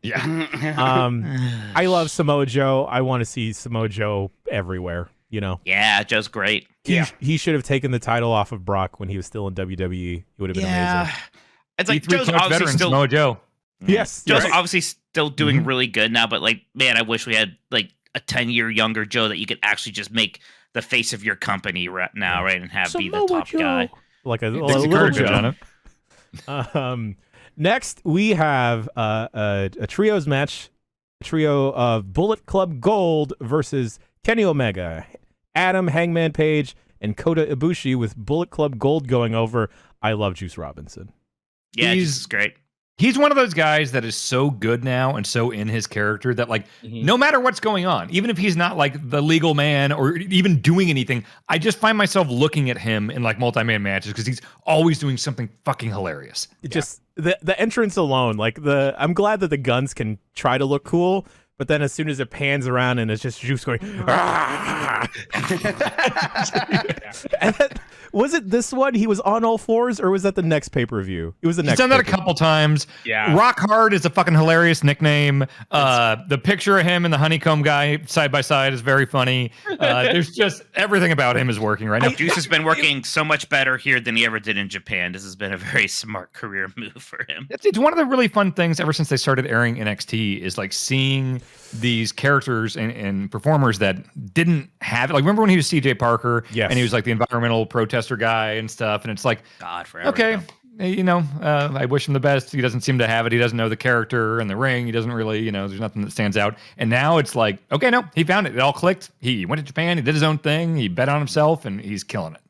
I love Samoa Joe. I want to see Samoa Joe everywhere. Yeah, Joe's great. He should have taken the title off of Brock when he was still in WWE. It would have been amazing. It's like Joe's obviously still Samoa Joe. Yes, Joe's obviously still doing really good now, but like, man, I wish we had like a 10-year younger Joe that you could actually just make the face of your company right now, right, and have be the top Joe. guy. Like a little Joe. Next, we have a trios match, a trio of Bullet Club Gold versus Kenny Omega, Adam Hangman Page, and Kota Ibushi with Bullet Club Gold going over. I love Juice Robinson. Yeah, he's great. He's one of those guys that is so good now and so in his character that like no matter what's going on, even if he's not like the legal man or even doing anything, I just find myself looking at him in like multi-man matches because he's always doing something fucking hilarious. Just the entrance alone, like I'm glad that the guns can try to look cool, but then as soon as it pans around and it's just Juice going, and then, was it this one? He was on all fours, or was that the next pay-per-view? It was the next. He's done that a couple times. Yeah. Rock Hard is a fucking hilarious nickname. The picture of him and the honeycomb guy side by side is very funny. There's just everything about him is working right now. Juice has been working so much better here than he ever did in Japan. This has been a very smart career move for him. It's one of the really fun things ever since they started airing NXT is like seeing these characters and performers that didn't have it. Like, remember when he was CJ Parker? Yes. And he was like the environmental protester guy and stuff. And it's like, God, forever. Okay, ago. I wish him the best. He doesn't seem to have it. He doesn't know the character in the ring. He doesn't really, there's nothing that stands out. And now it's like, okay, no, he found it. It all clicked. He went to Japan. He did his own thing. He bet on himself, and he's killing it.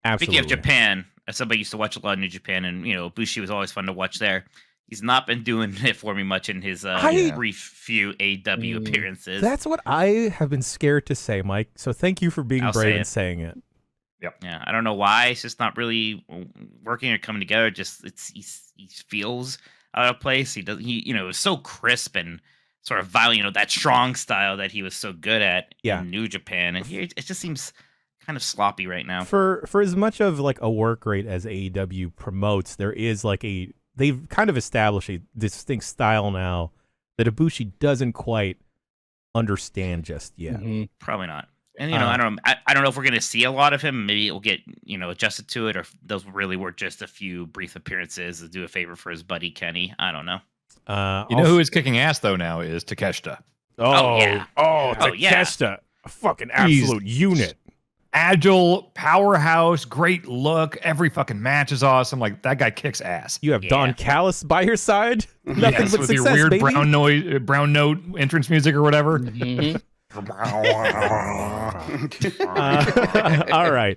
Absolutely. Speaking of Japan, as somebody used to watch a lot of New Japan, and Bushi was always fun to watch there. He's not been doing it for me much in his brief few AEW appearances. That's what I have been scared to say, Mike. So thank you for being brave and saying it. Yep. Yeah, I don't know why. It's just not really working or coming together. Just he feels out of place. He does. He was so crisp and sort of violent. That strong style that he was so good at in New Japan, and here it just seems kind of sloppy right now. For as much of like a work rate as AEW promotes, there is like they've kind of established a distinct style now that Ibushi doesn't quite understand just yet. Mm-hmm. Probably not. And I don't know if we're going to see a lot of him. Maybe it'll get adjusted to it, or if those really were just a few brief appearances to do a favor for his buddy Kenny. I don't know. Who is kicking ass though now is Takeshita. Takeshita, a fucking absolute unit. Agile, powerhouse, great look. Every fucking match is awesome. Like, that guy kicks ass. You have Don Callis by your side. Nothing but with success, your weird baby. brown note entrance music or whatever. Mm-hmm. All right.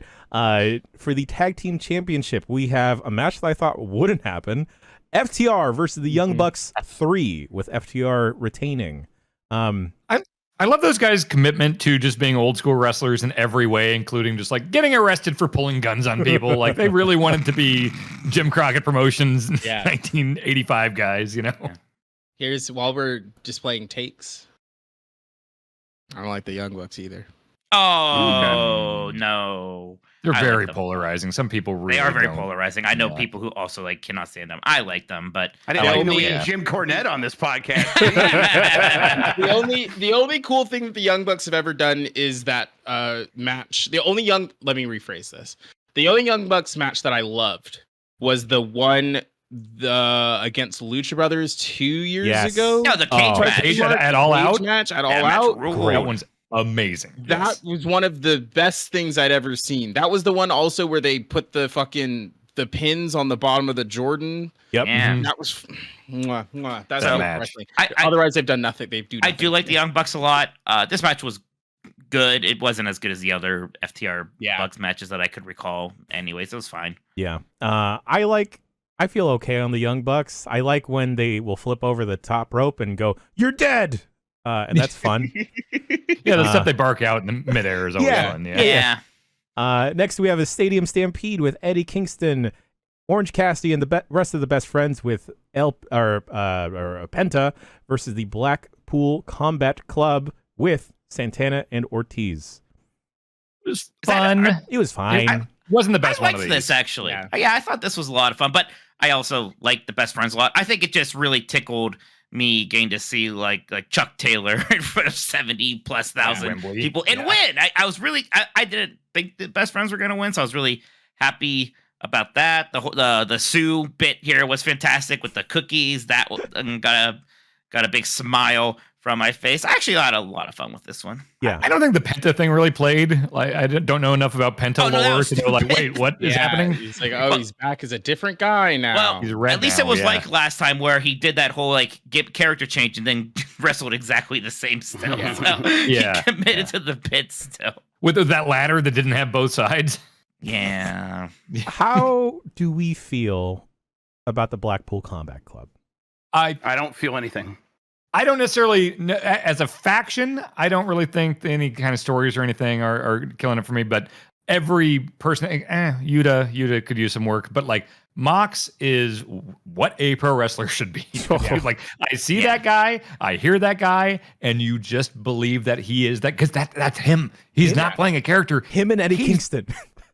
For the tag team championship, we have a match that I thought wouldn't happen. FTR versus the Young Bucks 3, with FTR retaining. I love those guys' commitment to just being old school wrestlers in every way, including just like getting arrested for pulling guns on people. Like, they really wanted to be Jim Crockett Promotions 1985 guys, Here's, while we're displaying takes, I don't like the Young Bucks either. Oh, no. They're very polarizing. Some people really They are very don't. polarizing. I know people who also cannot stand them. I like them, but I didn't know we had Jim Cornette on this podcast. the only cool thing that the Young Bucks have ever done is that match. Let me rephrase this. The only Young Bucks match that I loved was the one against Lucha Brothers 2 years ago. No, the cage match. At All Out? Match at All Out. That one's amazing. That was one of the best things I'd ever seen. That was the one also where they put the pins on the bottom of the Jordan. Yep. Yeah. That was that's that match. wrestling. Otherwise, they've done nothing. I do like the Young Bucks a lot. This match was good. It wasn't as good as the other FTR Bucks matches that I could recall. Anyways, it was fine. Yeah. I feel okay on the Young Bucks. I like when they will flip over the top rope and go, "You're dead." And that's fun. The stuff they bark out in the midair is always fun. Yeah. Next, we have a Stadium Stampede with Eddie Kingston, Orange Cassidy, and the rest of the best friends with Penta versus the Blackpool Combat Club with Santana and Ortiz. It was fun. It was fine. It wasn't the best one of these. This actually. Yeah, I thought this was a lot of fun, but I also like the best friends a lot. I think it just really tickled me getting to see like Chuck Taylor in front of 70,000+ people and win. I was really I didn't think the best friends were gonna win, so I was really happy about that. The Sue bit here was fantastic with the cookies. That got a big smile from my face. I actually had a lot of fun with this one. Yeah, I don't think the Penta thing really played. Like, I don't know enough about Penta lore to know, like, wait, what is happening? He's like, he's back as a different guy now. Well, he's red at least now, it was like last time where he did that whole get character change and then wrestled exactly the same still. Yeah. So he committed to the bit still. With that ladder that didn't have both sides. Yeah. How do we feel about the Blackpool Combat Club? I don't feel anything. I don't necessarily, as a faction, I don't really think any kind of stories or anything are killing it for me. But every person, Yuta could use some work. But like, Mox is what a pro wrestler should be. Like, I see that guy, I hear that guy, and you just believe that he is that, because that's him. He's not playing a character. Him and Eddie Kingston.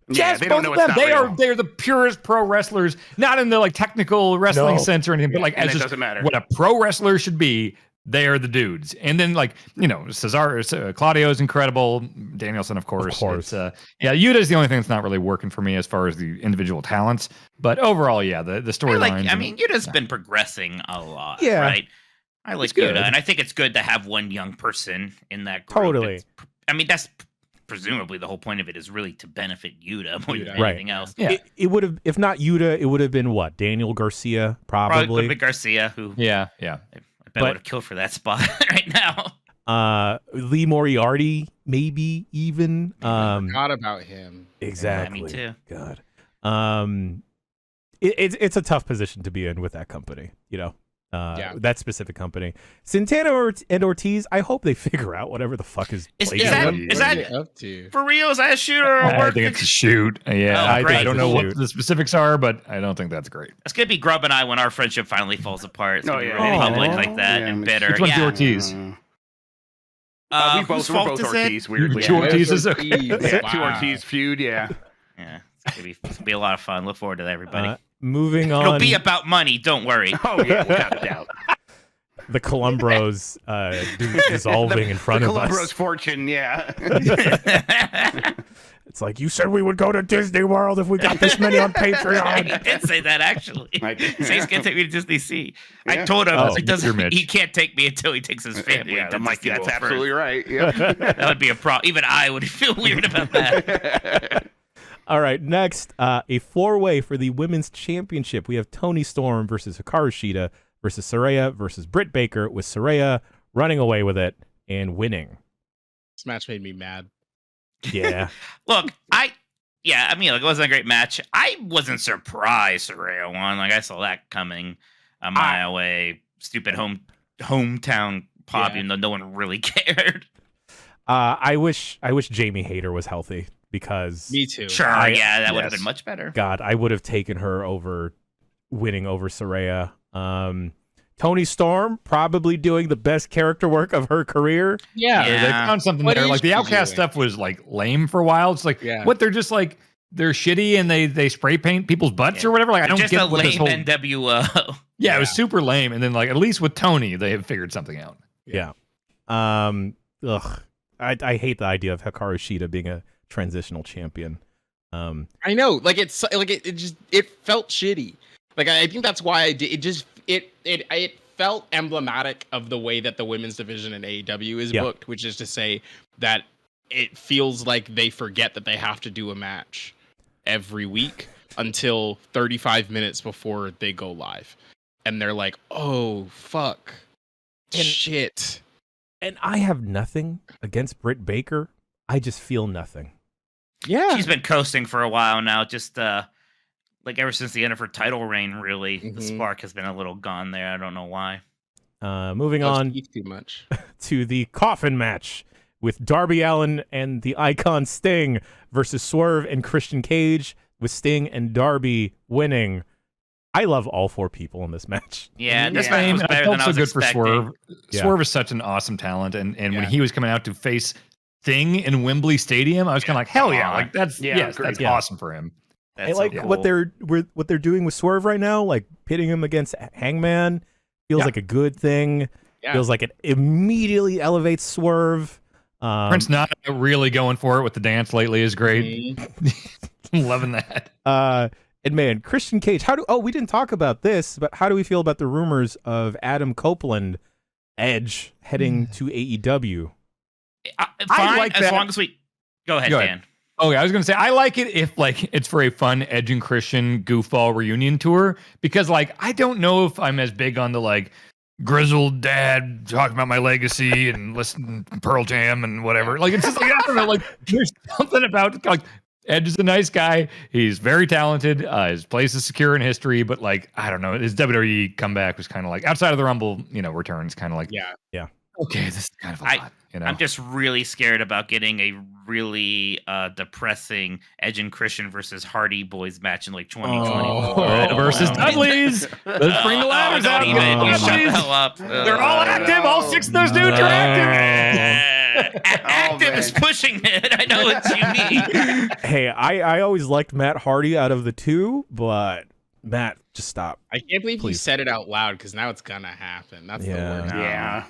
Yes, both of them. They're the purest pro wrestlers, not in the like technical wrestling sense or anything, but like as just what a pro wrestler should be. They are the dudes. And then, like, Claudio is incredible. Danielson, of course. Yuta is the only thing that's not really working for me as far as the individual talents. But overall, the storyline. Yuta's been progressing a lot. Yeah. Right? I like Yuta. And I think it's good to have one young person in that group. Totally. That's presumably the whole point of it is really to benefit Yuta more than Right. anything else. Yeah. It would have, if not Yuta, it would have been what? Daniel Garcia, Probably could probably. have been Garcia, who Yeah. I bet But- would have killed for that spot right now. Lee Moriarty, maybe even. Forgot about him. Exactly. Yeah, me too. God. It's a tough position to be in with that company, that specific company. Santana and Ortiz, I hope they figure out whatever the fuck is Is plaguing that- them. is that- What are you up to? For real, is that a shoot or a I work? think it's a shoot. Yeah, Oh, great. I don't know It's a what shoot. the specifics are, but I don't think that's great. It's gonna be Grub and I when our friendship finally falls apart. It's gonna be yeah. really public Aw. like that Yeah, and it's- bitter. Which one's yeah. Ortiz? we're Whose both fault is it? Ortiz, weirdly. Two Ortiz is okay. Yeah, two Wow. Ortiz feud, yeah. Yeah, it's gonna be a lot of fun. Look forward to that, everybody. Moving It'll on, be about money. Don't worry. Oh, yeah, without a doubt. the Columbros dissolving in front of Columbro's us. fortune, yeah. It's like, you said we would go to Disney World if we got this many on he Patreon. did say that actually. Like- He said he's gonna take me to Disney Sea. I Yeah. told him Oh, it doesn't. your Mitch. He can't take me until he takes his family. Yeah, to I'm like, Disney that's World first. absolutely right. Yeah. That would be a problem. Even I would feel weird about that. All right, next, a four-way for the women's championship. We have Toni Storm versus Hikaru Shida versus Soraya versus Britt Baker, with Soraya running away with it and winning. This match made me mad. Yeah. Look, I mean, like, it wasn't a great match. I wasn't surprised Soraya won. Like, I saw that coming a mile away. Stupid hometown pop, Yeah. even though no one really cared. I wish Jamie Hayter was healthy, because Me too. Sure, yeah, that would have yes. been much better. God, I would have taken her over winning over Soraya. Toni Storm probably doing the best character work of her career. Yeah. Yeah. They found something What there. is Like the she Outcast doing? stuff was like lame for a while. It's like Yeah. what they're just like they're shitty and they spray paint people's butts or whatever. Like I don't Just get a what this lame whole NWO. yeah, it was super lame. And then like at least with Tony, they have figured something out. Yeah. I hate the idea of Hikaru Shida being a transitional champion. I know. Like it's like it felt shitty. Like I think that's why I did. It felt emblematic of the way that the women's division in AEW is Yeah. booked, which is to say that it feels like they forget that they have to do a match every week until 35 minutes before they go live, and they're like, "Oh fuck, shit." And I have nothing against Britt Baker. I just feel nothing. Yeah, She's been coasting for a while now. Just like ever since the end of her title reign, really, the Mhm. spark has been a little gone there. I don't know why. Moving Loves on Keith too much. to the coffin match with Darby Allin and the Icon Sting versus Swerve and Christian Cage, with Sting and Darby winning. I love all four people in this match. Yeah, this Yeah. match was I better felt than I so was good for expecting. Swerve. Yeah. Swerve is such an awesome talent, and when Yeah. he was coming out to face Sting in Wembley Stadium, I was kind of like, hell yeah, like that's Yeah, yes, agreed. that's Yeah. awesome for him. That's I like so what cool. what they're doing with Swerve right now, like pitting him against Hangman. Feels Yeah. like a good thing. Yeah. Feels like it immediately elevates Swerve. Prince not really going for it with the dance lately is great. Mhm. Loving that. And man, Christian Cage. We didn't talk about this, but how do we feel about the rumors of Adam Copeland, Edge heading to AEW? Fine, like as that. long as we go ahead, Go ahead. Dan. Oh yeah, I was gonna say I like it if like it's for a fun Edge and Christian goofball reunion tour, because like I don't know if I'm as big on the like grizzled dad talking about my legacy and listen to Pearl Jam and whatever. Like it's just like I don't know, like there's something about like Edge is a nice guy. He's very talented. His place is secure in history, but like I don't know, his WWE comeback was kind of like outside of the Rumble, returns kind of like Yeah. okay, this is kind of a lot. I'm just really scared about getting a really depressing Edge and Christian versus Hardy Boys match in like 2024. I don't versus know. Dudleys. Let's bring the ladders don't out. even. You Dudleys. shut the hell up. They're all active. All six of those dudes are active. Active is pushing it. I know what you mean. Hey, I always liked Matt Hardy out of the two, but Matt, just stop. I can't believe you Please. said it out loud because now it's gonna happen. That's Yeah. the worst. Yeah.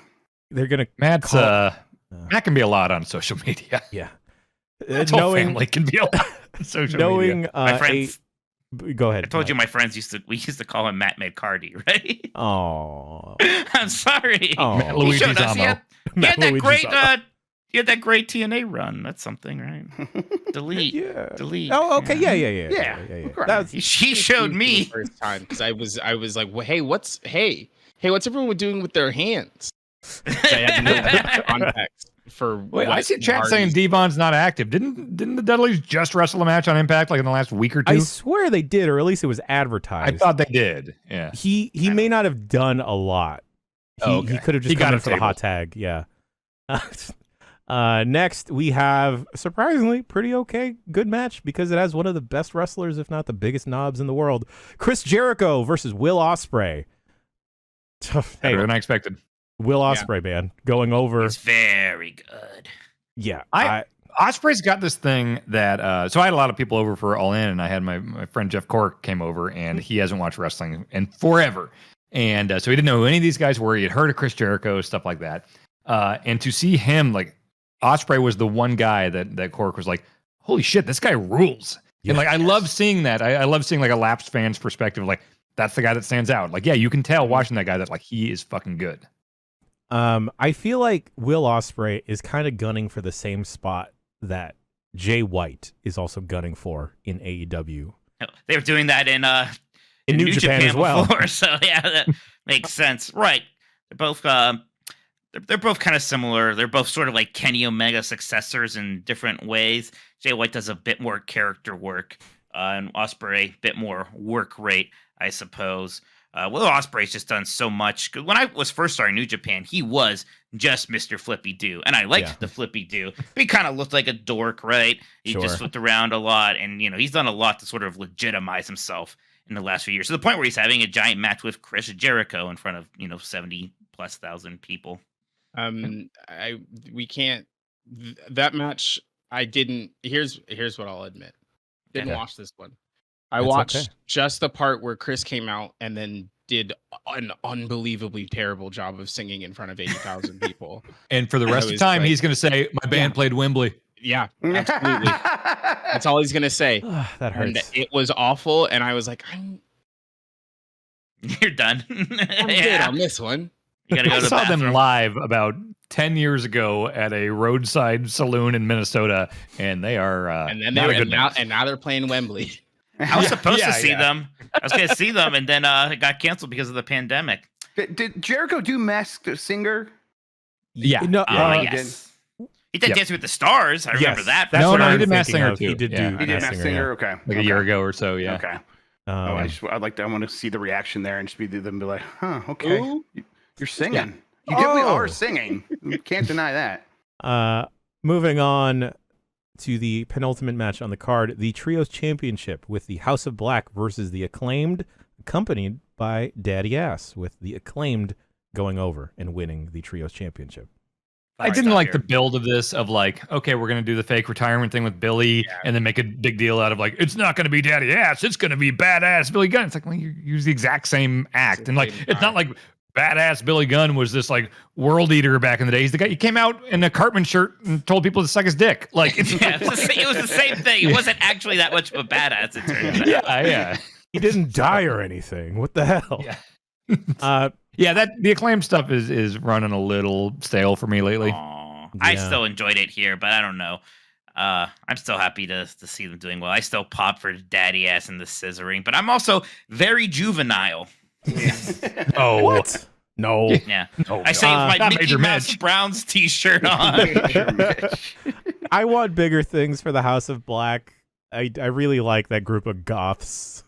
They're gonna Matt's Matt can be a lot on social media. yeah. Matt's whole family can be a lot on social knowing media. My friends. go ahead. I told you my friends we used to call him Matt McCarty, right? Oh, I'm sorry. oh. Matt He Luigi showed us. He Zamo. had that great He had that great TNA run. That's something, right? Delete. Delete. Oh, okay. Yeah. That's, he showed me the first time because I was like, well, hey, what's everyone doing with their hands? I had no context for. Wait, I see chat saying Devon's not active. Didn't the Dudleys just wrestle a match on Impact like in the last week or two? I swear they did, or at least it was advertised. I thought they did. Yeah. He may not have done a lot. He could have just come in for the hot tag. Yeah. Next, we have, surprisingly, pretty okay, good match because it has one of the best wrestlers, if not the biggest knobs in the world. Chris Jericho versus Will Ospreay. Better than I expected. Will Ospreay, man, going over. It's very good. Yeah. Ospreay's got this thing that, so I had a lot of people over for All In, and I had my friend Jeff Cork came over, and he hasn't watched wrestling in forever. And so he didn't know who any of these guys were. He had heard of Chris Jericho, stuff like that. And to see him, like, Ospreay was the one guy that Cork was like, holy shit, this guy rules. Yeah, and like, I love seeing that. I love seeing like a lapsed fan's perspective. Like, that's the guy that stands out. Like, yeah, you can tell watching that guy that like he is fucking good. I feel like Will Ospreay is kind of gunning for the same spot that Jay White is also gunning for in AEW. They were doing that in New Japan as well. Before, so yeah, that makes sense. Right. They're both they're both kind of similar. They're both sort of like Kenny Omega successors in different ways. Jay White does a bit more character work, and Ospreay a bit more work rate, I suppose. Will Ospreay's just done so much. When I was first starting New Japan, he was just Mr. Flippy Doo, and I liked the Flippy Doo. He kind of looked like a dork, right? He just flipped around a lot, and he's done a lot to sort of legitimize himself in the last few years, to the point where he's having a giant match with Chris Jericho in front of 70,000+ people. We can't that match. I didn't. Here's what I'll admit. Didn't watch this one. I watched just the part where Chris came out and then did an unbelievably terrible job of singing in front of 80,000 people. And for the rest of the time, he's going to say, "My band played Wembley." Yeah, absolutely. That's all he's going to say. That hurts. And it was awful, and I was like, "You're done. I'm good on this one." You gotta go to the saw bathroom. them live about 10 years ago at a roadside saloon in Minnesota, and they are and then not a good and now they're playing Wembley. I was supposed to see them. I was going to see them, and then it got canceled because of the pandemic. Did Jericho do Masked Singer? Yeah. No, Yes. He did Dancing with the Stars. I remember that. That's No, what he I'm did Masked thinking Singer of. too. He did Yeah. do He did Masked Masked Singer. Okay. Like a year ago or so. Yeah. Okay. I want to see the reaction there and just be them be like, huh, okay. Ooh. You're singing. You definitely are singing. You can't deny that. Moving on to the penultimate match on the card, the Trios Championship with the House of Black versus the Acclaimed, accompanied by Daddy Ass, with the Acclaimed going over and winning the Trios Championship. I didn't like the build of this of like, okay, we're going to do the fake retirement thing with Billy and then make a big deal out of like, it's not going to be Daddy Ass, it's going to be Badass Billy Gunn. It's like, well, you use the exact same act. And like, it's not like Badass Billy Gunn was this like world eater back in the day. He's the guy, he came out in a Cartman shirt and told people to suck his dick. Like, it was the same thing. It wasn't actually that much of a badass, it turned out. Yeah. He didn't die or anything. What the hell? Yeah. That the Acclaim stuff is running a little stale for me lately. I still enjoyed it here, but I don't know. I'm still happy to see them doing well. I still pop for Daddy Ass and the scissoring, but I'm also very juvenile. Oh, what? No. Yeah. I say with my Mickey Mouse Browns t-shirt on. I want bigger things for the House of Black. I really like that group of goths.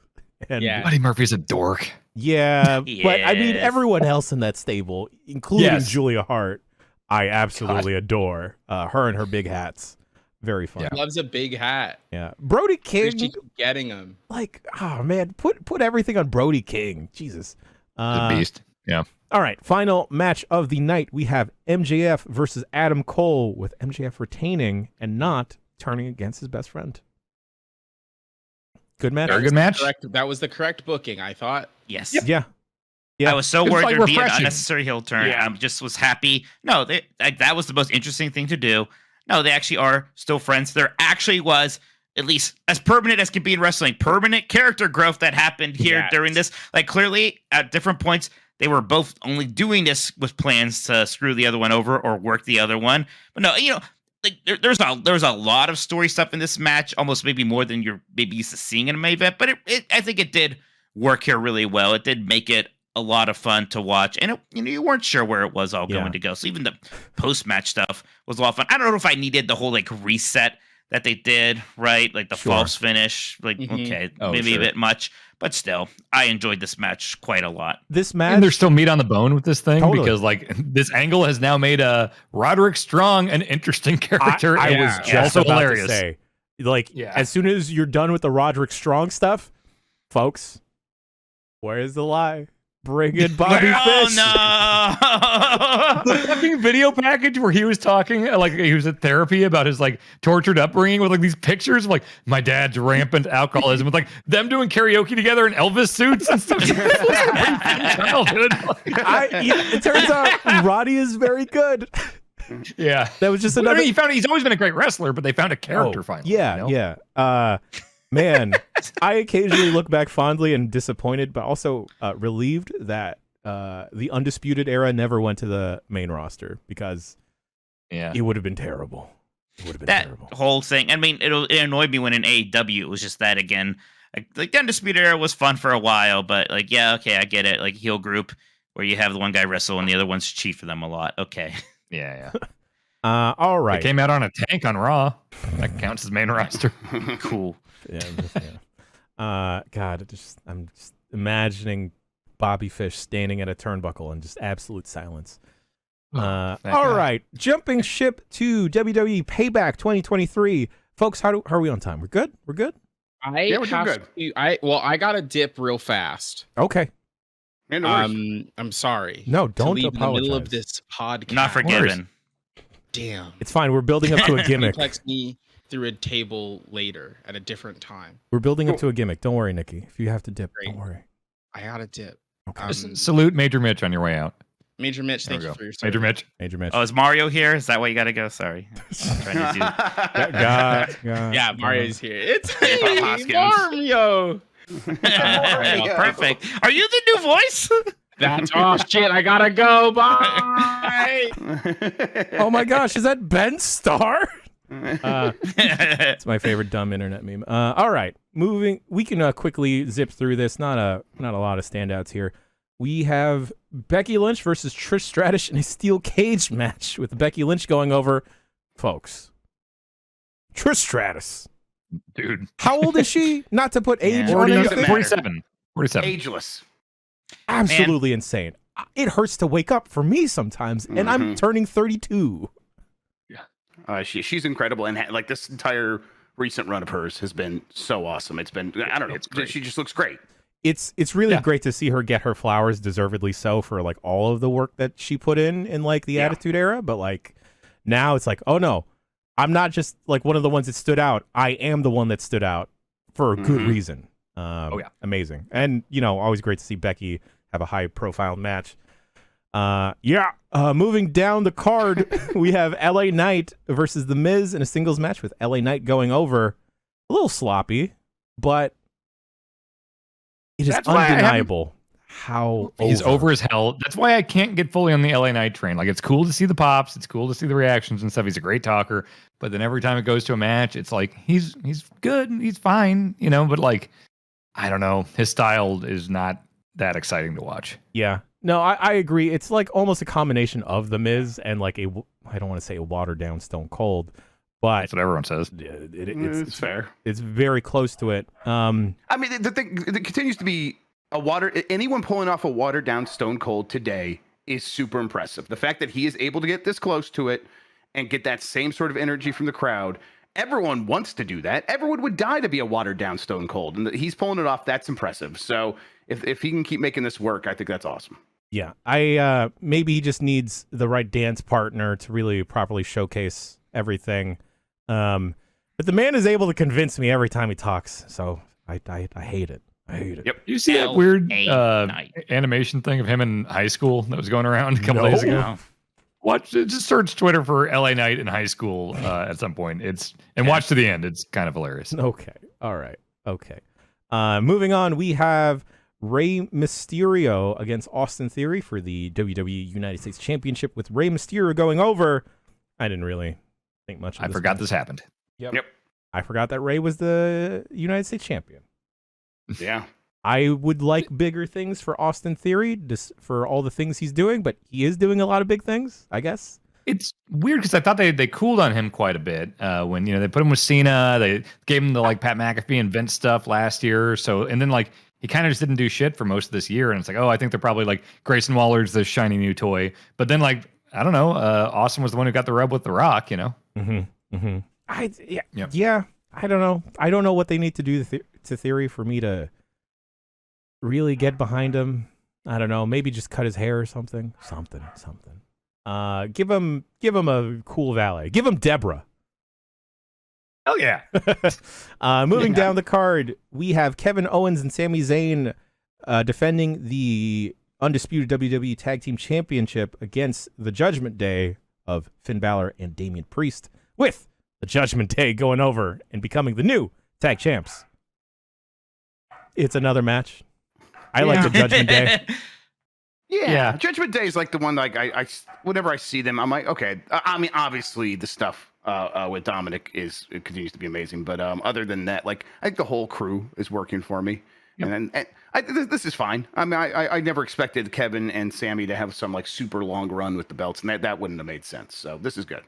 And Buddy Murphy's a dork. Yeah, but I mean, everyone else in that stable, including Julia Hart, I absolutely adore. Her and her big hats. Very fun. He loves a big hat. Yeah. Brody King. Getting him. Like, oh man, put everything on Brody King. Jesus. The beast. Yeah. All right. Final match of the night. We have MJF versus Adam Cole, with MJF retaining and not turning against his best friend. Good match. Very good match. That was the correct booking, I thought. Yes. Yeah. I was so worried like there'd be an refreshing. unnecessary heel turn. I just was happy. No, that was the most interesting thing to do. No, they actually are still friends. There actually was, at least as permanent as can be in wrestling, permanent character growth that happened here during this. Like, clearly, at different points, they were both only doing this with plans to screw the other one over or work the other one. But no, like there's a lot of story stuff in this match, almost maybe more than you're maybe used to seeing in a main event. But I think it did work here really well. It did make it a lot of fun to watch, and you weren't sure where it was all going to go. So even the post-match stuff was a lot of fun. I don't know if I needed the whole like reset that they did, right? Like the false finish, like maybe a bit much, but still, I enjoyed this match quite a lot. This match, and there's still meat on the bone with this thing because like this angle has now made Roderick Strong an interesting character. I was just also about hilarious. to say, like, as soon as you're done with the Roderick Strong stuff, folks, where's the lie? Bring in Bobby Fish. No! The fucking video package where he was talking, like he was at therapy about his like tortured upbringing with like these pictures of like my dad's rampant alcoholism with like them doing karaoke together in Elvis suits and stuff. Childhood. It turns out Roddy is very good. Yeah, that was just another. I mean, he's always been a great wrestler, but they found a character finally. Yeah, yeah. Man, I occasionally look back fondly and disappointed, but also relieved that the Undisputed Era never went to the main roster because it would have been terrible. It would have been terrible. Whole thing. I mean, it annoyed me when in AEW it was just that again. Like the Undisputed Era was fun for a while, but like, yeah, okay, I get it. Like heel group where you have the one guy wrestle and the other one's cheat for them a lot. Okay. Yeah. All right. They came out on a tank on Raw. That counts as main roster. Cool. God, I'm just imagining Bobby Fish standing at a turnbuckle and just absolute silence. All right, jumping ship to WWE Payback 2023, folks. How are we on time? We're good. We're good. We're good. I got to dip real fast. Okay. I'm sorry. No, don't to leave apologize. in the middle of this podcast. Not forgiven. Damn. It's fine. We're building up to a gimmick. Text me through a table later at a different time. We're building up to a gimmick. Don't worry, Nikki. If you have to dip, don't worry. I got to dip. Okay. Salute Major Mitch on your way out. Major Mitch, thank you for your service. Major Mitch. Oh, is Mario here? Is that why you got to go? Sorry. I'm trying to do... Yeah, Mario's here. It's me, Mario. Perfect. Are you the new voice? Oh shit, I gotta go. Bye. Oh my gosh, is that Ben Starr? It's my favorite dumb internet meme. All right, we can quickly zip through this. Not a lot of standouts here. We have Becky Lynch versus Trish Stratus in a steel cage match with Becky Lynch going over, folks. Trish Stratus, dude, how old is she? Not to put age on anything. 47. Ageless. Absolutely insane. It hurts to wake up for me sometimes, and I'm turning 32. Yeah, she's incredible, and like this entire recent run of hers has been so awesome. It's been she just looks great. It's really great to see her get her flowers, deservedly so, for like all of the work that she put in like the Attitude Era. But like now it's like, oh no, I'm not just like one of the ones that stood out. I am the one that stood out for a good reason. Amazing. And always great to see Becky have a high profile match. Moving down the card, we have LA Knight versus The Miz in a singles match with LA Knight going over. A little sloppy, but it is undeniable how he's over as hell. That's why I can't get fully on the LA Knight train. Like, it's cool to see the pops, it's cool to see the reactions and stuff. He's a great talker, but then every time it goes to a match, it's like he's good, he's fine, but like, I don't know, his style is not that exciting to watch. Yeah. No, I agree. It's like almost a combination of The Miz and like I don't want to say a watered down Stone Cold, but that's what everyone says. It's fair. It's very close to it. I mean, the thing that continues to be anyone pulling off a watered down Stone Cold today is super impressive. The fact that he is able to get this close to it and get that same sort of energy from the crowd. Everyone wants to do that. Everyone would die to be a watered down Stone Cold, and he's pulling it off. That's impressive. So if he can keep making this work, I think that's awesome. Yeah, maybe he just needs the right dance partner to really properly showcase everything. But the man is able to convince me every time he talks, so I hate it. I hate it. Yep. You see that weird animation thing of him in high school that was going around a couple days ago? Just search Twitter for LA Knight in high school at some point. Watch to the end. It's kind of hilarious. Okay. All right. Okay. Moving on, we have Rey Mysterio against Austin Theory for the WWE United States Championship with Rey Mysterio going over. I didn't really think much of I this forgot match. this happened. Yep. I forgot that Rey was the United States champion. Yeah. I would like bigger things for Austin Theory, just for all the things he's doing, but he is doing a lot of big things, I guess. It's weird because I thought they cooled on him quite a bit when they put him with Cena. They gave him the like Pat McAfee and Vince stuff last year. So and then like he kind of just didn't do shit for most of this year. And it's like, oh, I think they're probably like Grayson Waller's the shiny new toy. But then like I don't know, Austin was the one who got the rub with The Rock. Yeah. I don't know. I don't know what they need to do to Theory for me to really get behind him. I don't know. Maybe just cut his hair or something. Something. Give him a cool valet. Give him Deborah. Oh yeah. Moving down the card, we have Kevin Owens and Sami Zayn defending the undisputed WWE Tag Team Championship against the Judgment Day of Finn Balor and Damian Priest, with the Judgment Day going over and becoming the new tag champs. It's another match. I like the Judgment Day. Yeah, Judgment Day is like the one like I whenever I see them, I'm like, okay. I mean, obviously the stuff with Dominic it continues to be amazing, but other than that, like I think the whole crew is working for me, and this is fine. I mean, I never expected Kevin and Sammy to have some like super long run with the belts, and that wouldn't have made sense. So this is good.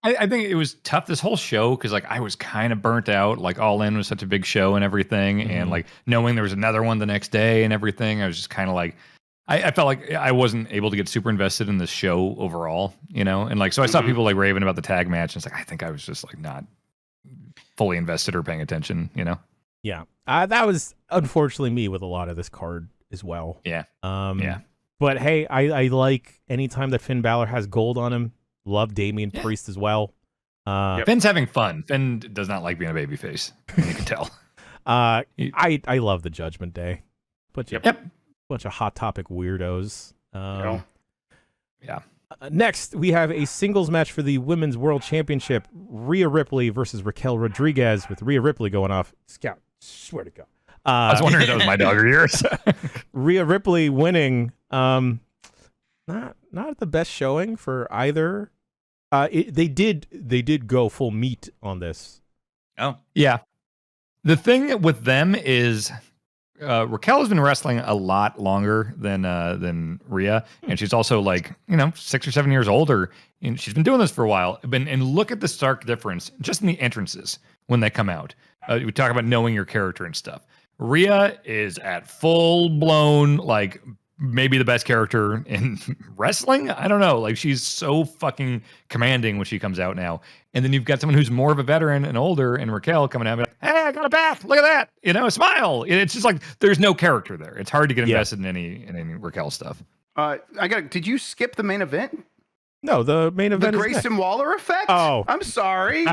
I think it was tough this whole show because like I was kind of burnt out. Like All In was such a big show and everything, and like knowing there was another one the next day and everything, I was just kind of like. I felt like I wasn't able to get super invested in this show overall, and like so I saw people like raving about the tag match, and it's like I think I was just like not fully invested or paying attention, Yeah, that was unfortunately me with a lot of this card as well. Yeah, But hey, I like anytime that Finn Balor has gold on him. Love Damian Priest as well. Finn's having fun. Finn does not like being a babyface. You can tell. I love the Judgment Day. But Yep. Bunch of Hot Topic weirdos. Yeah. Next, we have a singles match for the Women's World Championship. Rhea Ripley versus Raquel Rodriguez, with Rhea Ripley going off. Scout, swear to God. I was wondering if that was my dog or yours. Rhea Ripley winning. Not the best showing for either. They did go full meat on this. Oh yeah. The thing with them is. Raquel has been wrestling a lot longer than Rhea, and she's also like 6 or 7 years older, and she's been doing this for a while. And look at the stark difference just in the entrances when they come out. We talk about knowing your character and stuff. Rhea is at full blown like maybe the best character in wrestling. I don't know. Like she's so fucking commanding when she comes out now. And then you've got someone who's more of a veteran and older, and Raquel coming out and be like, hey, I got a back. Look at that. Smile. It's just like there's no character there. It's hard to get invested in any Raquel stuff. Did you skip the main event? No, the main event. The Grayson Waller effect? Oh. I'm sorry.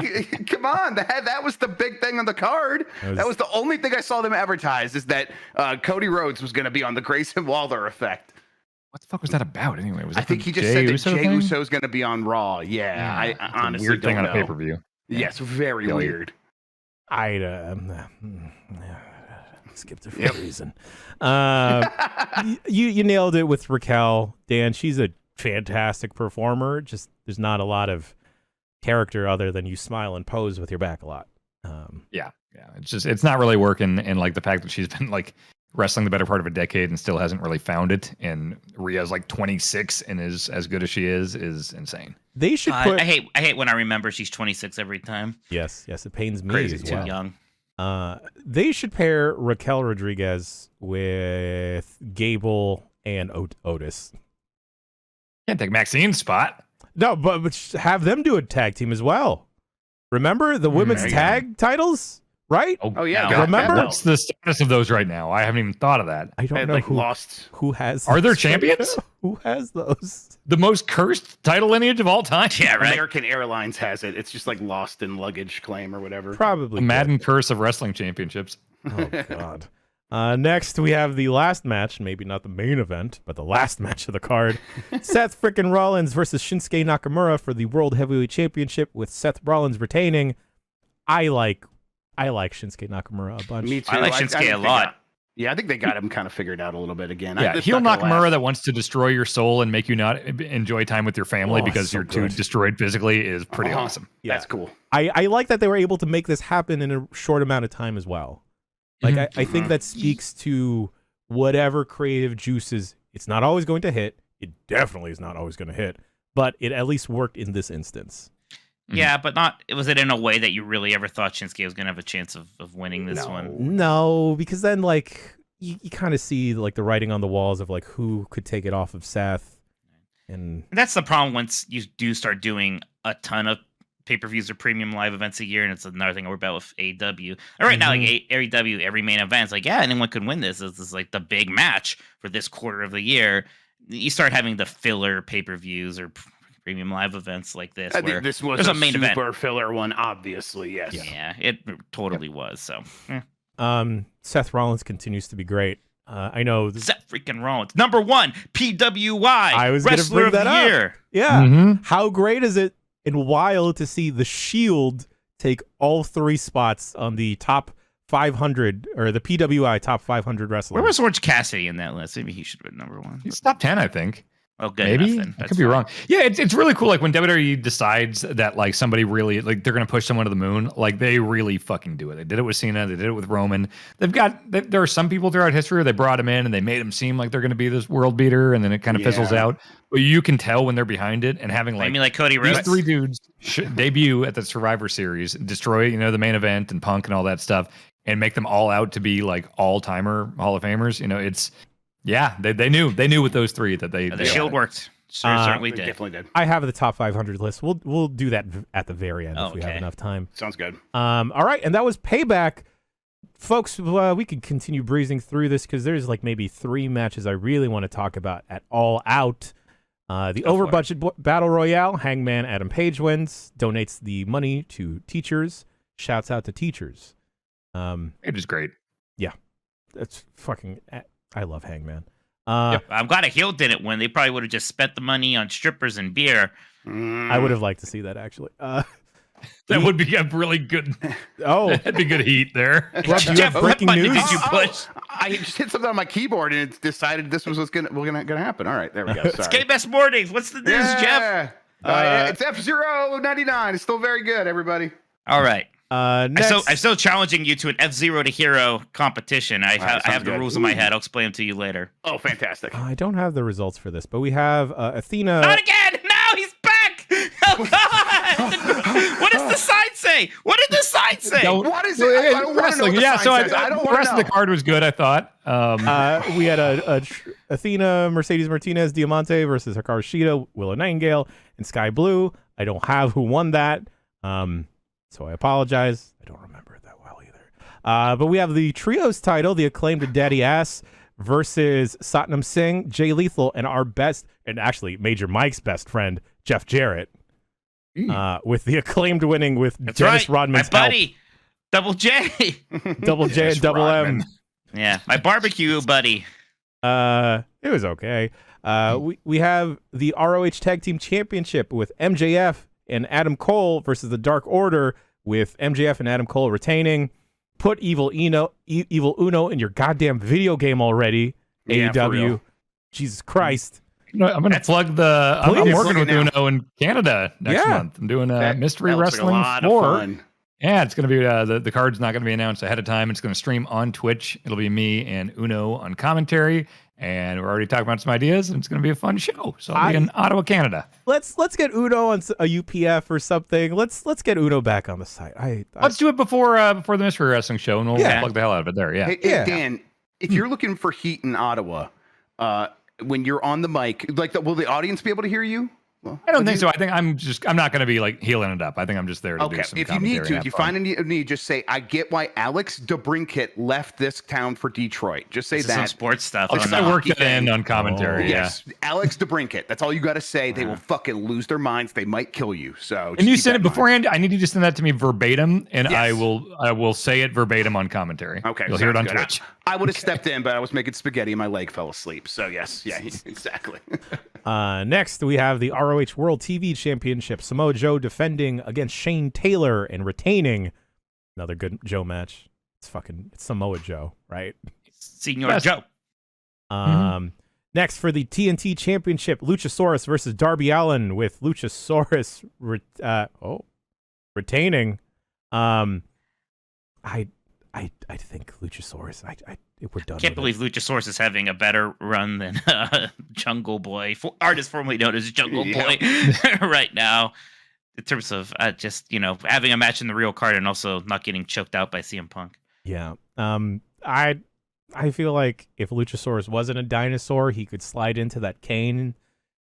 Come on. That was the big thing on the card. That was the only thing I saw them advertise, is that Cody Rhodes was going to be on the Grayson Waller effect. What the fuck was that about anyway? I think he just said that Jey Uso's going to be on Raw. Yeah, I honestly weird don't thing know. on a pay-per-view. Yes, very weird. I skipped it for a reason. You nailed it with Raquel, Dan. She's a fantastic performer. Just there's not a lot of character other than you smile and pose with your back a lot. Yeah. It's not really working, and like the fact that she's been like wrestling the better part of a decade and still hasn't really found it, and Rhea's like 26 and is as good as she is insane. They should put. I hate when I remember she's 26 every time. Yes, it pains me Crazy, as Too well. young. They should pair Raquel Rodriguez with Gable and Otis. Can't take Maxine's spot. No, but have them do a tag team as well. Remember the women's tag titles, right? Oh yeah. No. Remember? What's the status of those right now? I haven't even thought of that. I don't know Like who lost. who has. Are there those right champions? now. Who has those? The most cursed title lineage of all time. Yeah, right. American Airlines has it. It's just like lost in luggage claim or whatever. Probably The Madden curse of wrestling championships. Oh God. Next, we have the last match, maybe not the main event, but the last match of the card. Seth frickin' Rollins versus Shinsuke Nakamura for the World Heavyweight Championship, with Seth Rollins retaining. I like Shinsuke Nakamura a bunch. Me too. I like I Shinsuke didn't a think lot. Yeah, I think they got him kind of figured out a little bit again. Yeah, heel Nakamura that wants to destroy your soul and make you not enjoy time with your family because you're too destroyed physically is pretty awesome. Yeah. That's cool. I like that they were able to make this happen in a short amount of time as well. Like, I think that speaks to whatever creative juices. It's not always going to hit. It definitely is not always going to hit, but it at least worked in this instance. Yeah, but was it in a way that you really ever thought Shinsuke was going to have a chance of winning this one? No, because then, like, you kind of see, like, the writing on the walls of, like, who could take it off of Seth. And that's the problem once you do start doing a ton of pay-per-views or premium live events a year, and it's another thing we're about with AEW. And right now, like, AEW, every main event's like, yeah, anyone could win this. This is, like, the big match for this quarter of the year. You start having the filler pay-per-views or premium live events like this. I think this was a main super filler one, obviously. Yes. Yeah, it totally was. So, Seth Rollins continues to be great. I know Seth freaking Rollins, number 1 PWI I was Wrestler of the Year. Yeah. How great is it and wild to see the Shield take all 3 spots on the top 500 or the PWI top 500 wrestlers? Where was Orange Cassidy in that list? Maybe he should have been number 1. He's top 10, I think. Oh, good. Maybe I could be wrong. Yeah, it's really cool. Like when WWE decides that like somebody really like they're gonna push someone to the moon, like they really fucking do it. They did it with Cena. They did it with Roman. There are some people throughout history where they brought him in and they made him seem like they're gonna be this world beater, and then it kind of fizzles out. But you can tell when they're behind it, and having like Cody Rhodes. These 3 dudes debut at the Survivor Series, destroy the main event and Punk and all that stuff, and make them all out to be like all timer Hall of Famers. It's. Yeah, they knew with those 3 that the Shield worked. Certainly did. Definitely did. I have the top 500 list. We'll do that at the very end if we have enough time. Sounds good. All right, and that was Payback, folks. We could continue breezing through this because there's like maybe 3 matches I really want to talk about at All Out. The over budget battle royale. Hangman Adam Page wins. Donates the money to teachers. Shouts out to teachers. It is great. Yeah, that's fucking. I love Hangman. I'm glad a heel didn't win. They probably would have just spent the money on strippers and beer. I would have liked to see that, actually. That would be a really good. Oh, that'd be good heat there. Rob, do you have breaking news? Did you push? I just hit something on my keyboard and it decided this was what's gonna happen. All right, there we go. Sorry. It's K-Best Mornings. What's the news, Jeff? It's F-Zero 99. It's still very good, everybody. All right. Next. I'm still challenging you to an F-Zero to Hero competition. I have the rules in my head. I'll explain them to you later. Oh, fantastic. I don't have the results for this, but we have Athena. Not again! No, he's back! Oh, God! What does the sign say? What did the sign say? What is it? I don't want to know what the sign says. I don't the rest of the card was good, I thought. We had Athena, Mercedes Martinez, Diamante versus Hikaru Shida, Willow Nightingale, and Sky Blue. I don't have who won that. So I apologize. I don't remember it that well either. But we have the trios title, the acclaimed Daddy Ass versus Satnam Singh, Jay Lethal, and our best, and actually Major Mike's best friend, Jeff Jarrett. With the acclaimed winning with Dennis Rodman's my buddy, Double J. Double J and Double M. Yeah, my barbecue buddy. It was okay. We have the ROH Tag Team Championship with MJF and Adam Cole versus the Dark Order with MJF and Adam Cole retaining. Put Evil Uno in your goddamn video game already, AEW. Jesus Christ. I'm going to plug the... I'm working with Uno in Canada next month. I'm doing Mystery Wrestling 4. Yeah, it's going to be... the card's not going to be announced ahead of time. It's going to stream on Twitch. It'll be me and Uno on commentary. And we're already talking about some ideas, and it's going to be a fun show. So I'll be in Ottawa, Canada. Let's get Uno on a UPF or something. Let's get Uno back on the site. Let's do it before the Mystery Wrestling show, and we'll plug the hell out of it there. Yeah. Hey, Dan, if you're looking for heat in Ottawa, when you're on the mic, will the audience be able to hear you? Well, I don't think so. I think I'm not going to be like healing it up. I think I'm just there to do some commentary. If you find a need, just say, I get why Alex DeBrincat left this town for Detroit. Just say that. Some sports stuff. I work that in on commentary. Yes. Alex DeBrincat. That's all you got to say. They will fucking lose their minds. They might kill you. So. And you send it beforehand. I need you to send that to me verbatim, and I will say it verbatim on commentary. Okay. You'll hear it on Twitch. I would have stepped in, but I was making spaghetti and my leg fell asleep. So yes. Yeah, exactly. Next, we have the ROH World TV Championship. Samoa Joe defending against Shane Taylor and retaining. Another good Joe match. It's Samoa Joe, right? Senor Joe. Next for the TNT Championship, Luchasaurus versus Darby Allin, with Luchasaurus retaining. I think Luchasaurus. We're done. I can't believe Luchasaurus is having a better run than Jungle Boy, artist formerly known as Jungle Boy, right now. In terms of just having a match in the real card and also not getting choked out by CM Punk. Yeah. I feel like if Luchasaurus wasn't a dinosaur, he could slide into that Kane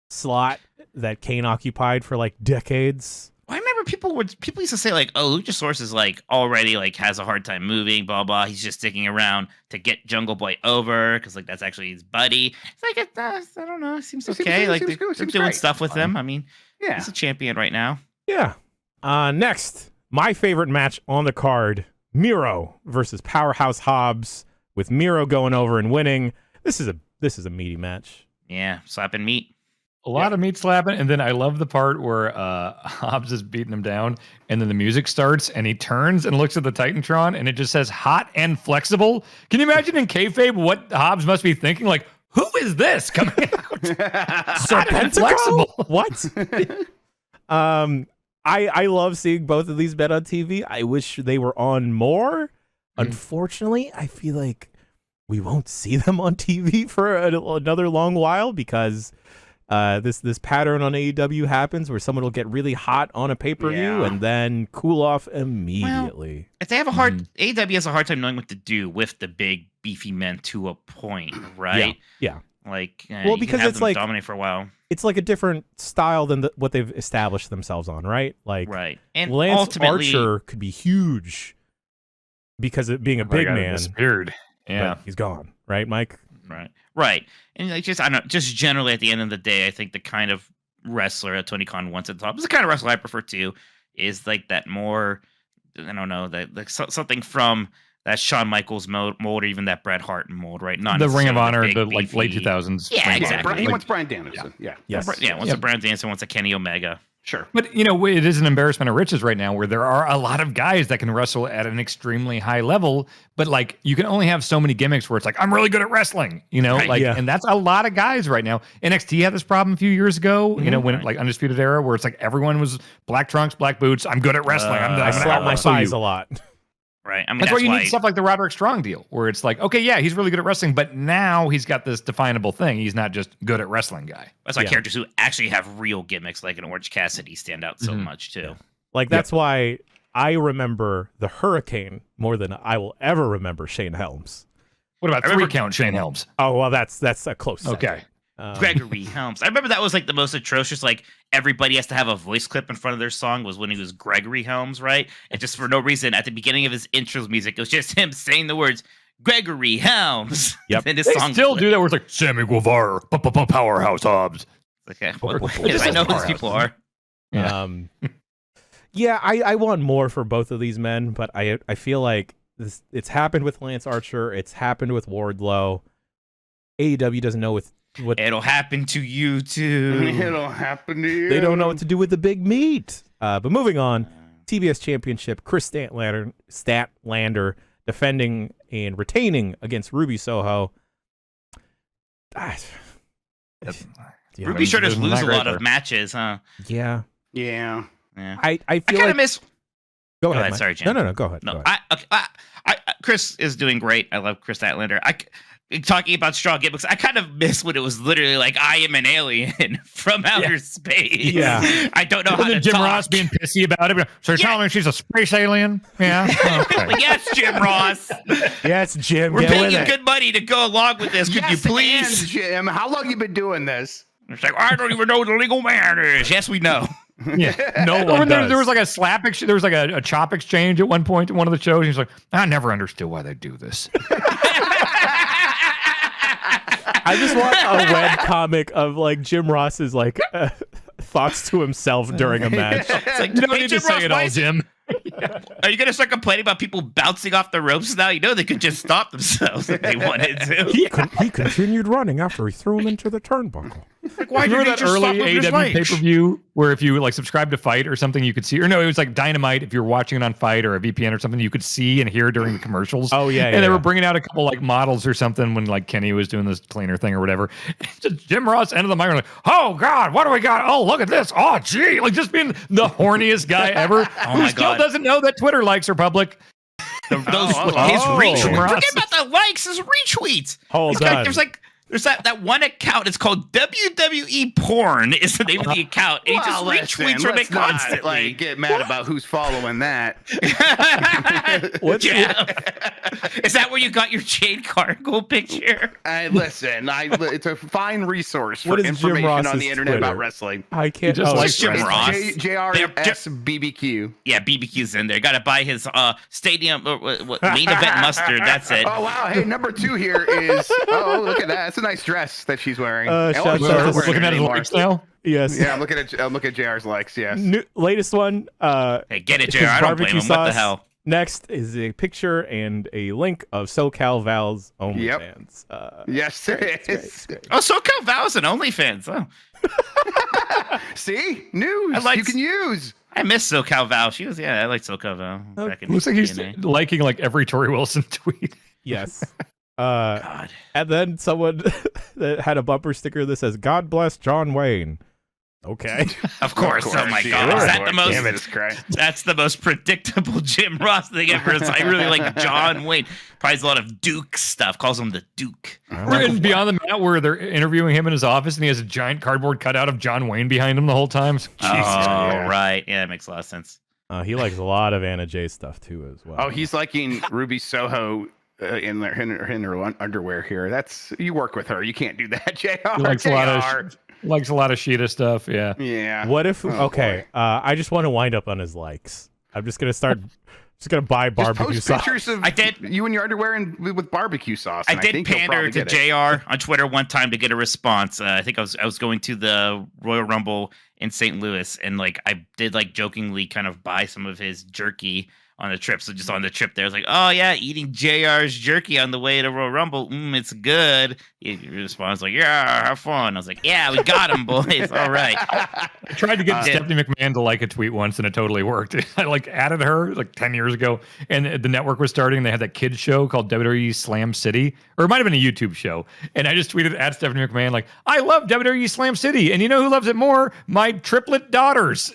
slot that Kane occupied for like decades. I remember people used to say like, "Oh, Luchasaurus is like already like has a hard time moving, blah blah. He's just sticking around to get Jungle Boy over because like that's actually his buddy." It's like I don't know, it seems okay. They're doing stuff with him. I mean, he's a champion right now. Yeah. Next, my favorite match on the card: Miro versus Powerhouse Hobbs, with Miro going over and winning. This is a meaty match. Yeah, slapping meat. A lot of meat slapping, and then I love the part where Hobbs is beating him down, and then the music starts, and he turns and looks at the Titantron, and it just says "hot and flexible." Can you imagine in kayfabe what Hobbs must be thinking? Like, who is this coming out? Serpentico? What? I love seeing both of these men on TV. I wish they were on more. Unfortunately, I feel like we won't see them on TV for another long while because this pattern on AEW happens where someone will get really hot on a pay-per-view and then cool off immediately. Well, if they have AEW has a hard time knowing what to do with the big beefy men to a point, right? Yeah. Like, because it's like dominate for a while. It's like a different style than what they've established themselves on, right? Like, and Lance Archer could be huge because of being a big man. Disappeared. Yeah, he's gone, right, Mike? Right. And like, I don't know, just generally at the end of the day, I think the kind of wrestler that Tony Khan wants at the top is the kind of wrestler I prefer too, is like that more, I don't know, that like something from that Shawn Michaels mold or even that Bret Hart mold, right? Not the Ring of Honor, big, the like late 2000s. Yeah, exactly. He wants Bryan Danielson. Wants a Bryan Danielson, wants a Kenny Omega. Sure. But, it is an embarrassment of riches right now where there are a lot of guys that can wrestle at an extremely high level, but like you can only have so many gimmicks where it's like, I'm really good at wrestling, and that's a lot of guys right now. NXT had this problem a few years ago, when like Undisputed Era, where it's like everyone was black trunks, black boots. I'm good at wrestling. I slap my thighs a lot. Right. I mean, that's why you need stuff like the Roderick Strong deal, where it's like, okay, yeah, he's really good at wrestling, but now he's got this definable thing. He's not just good at wrestling guy. That's why characters who actually have real gimmicks, like an Orange Cassidy, stand out so much too. Like that's why I remember the Hurricane more than I will ever remember Shane Helms. What about three count Shane Helms? Oh well, that's a close second. Okay. Gregory Helms. I remember that was like the most atrocious. Like everybody has to have a voice clip in front of their song was when he was Gregory Helms, right? And just for no reason, at the beginning of his intro music, it was just him saying the words Gregory Helms. Yep. And his they song still do that. Where it's like Sammy Guevara, Powerhouse Hobbs. Okay, I know who these people are. Yeah. I want more for both of these men, but I feel like it's happened with Lance Archer. It's happened with Wardlow. AEW doesn't know what it'll happen to you too. It'll happen to you. They don't know what to do with the big meat. But moving on, TBS Championship, Chris Statlander defending and retaining against Ruby Soho. Ruby sure does lose a lot of matches, huh? Yeah. I feel kind of like... miss. Go ahead. Sorry, Jim. No. Go ahead. No, Chris is doing great. I love Chris Statlander. Talking about strong gimmicks, I kind of miss when it was literally like, I am an alien from outer space. Yeah. I don't know how to Jim talk. Ross being pissy about it. So you're telling me she's a space alien? Yeah. Okay. Yes, Jim Ross. Yes, Jim. We're paying you good money to go along with this. Could you please? And Jim, how long you been doing this? It's like, I don't even know what a legal man is. Yes, we know. Yeah, no one does. There was like a slap. There was like a chop exchange at one point in one of the shows. He's like, I never understood why they do this. I just want a web comic of like Jim Ross's like thoughts to himself during a match. It's like, you don't need to say it all, Jim. Are you going to start complaining about people bouncing off the ropes now? You know they could just stop themselves if they wanted to. He continued running after he threw him into the turnbuckle. Like, why remember did that early AEW pay-per-view where if you like subscribe to Fight or something, you could see, or no, it was like Dynamite. If you were watching it on Fight or a VPN or something, you could see and hear during the commercials. Oh yeah, and they were bringing out a couple like models or something when like Kenny was doing this cleaner thing or whatever. Just Jim Ross ended the mic like, "Oh God, what do we got? Oh look at this! Oh gee!" Like just being the horniest guy ever, who still doesn't know that Twitter likes are public. His retweets. Forget about the likes. His retweets. Hold on. There's that one account. It's called WWE Porn. Is the name of the account. And he just retweets from it constantly. Get mad about who's following that. Is that where you got your Jade Cargill picture? Listen, it's a fine resource for what is information on the internet about wrestling. I can't. Just like Jim Ross. JRS BBQ. Yeah, BBQ's in there. Got to buy his stadium main event mustard. That's it. Oh wow! Hey, number 2 here is. Oh, look at that. That's a nice dress that she's wearing. Looking at his likes now. Yes. Yeah, I'm looking at JR's likes. Yes. Latest one. Hey, get it, JR. I don't blame him. What the hell? Next is a picture and a link of SoCal Val's OnlyFans. Yes, there is. Oh, SoCal Val's and OnlyFans. Oh. See, news you can use. I miss SoCal Val. She was, I like SoCal Val. Back in looks like he's TNA. liking like every Tori Wilson tweet. Yes. God. And then someone that had a bumper sticker that says, "God bless John Wayne." Okay. Of course. Oh my God. Is that the most? Damn it, that's the most predictable Jim Ross thing ever. I really like John Wayne. Probably has a lot of Duke stuff. Calls him the Duke. We're in Beyond the Mat where they're interviewing him in his office and he has a giant cardboard cutout of John Wayne behind him the whole time. Jesus. Right. Yeah, that makes a lot of sense. He likes a lot of Anna Jay stuff too, as well. Oh, he's liking Ruby Soho. In her underwear here. That's you work with her. You can't do that, JR. He likes a lot of Sheeta stuff. Yeah. Yeah. What if? I just want to wind up on his likes. I'm just gonna buy barbecue sauce. Pictures of you in your underwear with barbecue sauce. I did pander to JR on Twitter one time to get a response. I think I was going to the Royal Rumble in St. Louis, and like I did like jokingly kind of buy some of his jerky on the trip. So just on the trip there, I was like, "Oh yeah, eating JR's jerky on the way to Royal Rumble. It's good." He responds like, "Yeah, have fun." I was like, "Yeah, we got him, boys. All right." I tried to get Stephanie McMahon to like a tweet once, and it totally worked. I like added her like 10 years ago, and the network was starting, and they had that kids show called WWE Slam City, or it might have been a YouTube show. And I just tweeted at Stephanie McMahon like, "I love WWE Slam City, and you know who loves it more? My triplet daughters.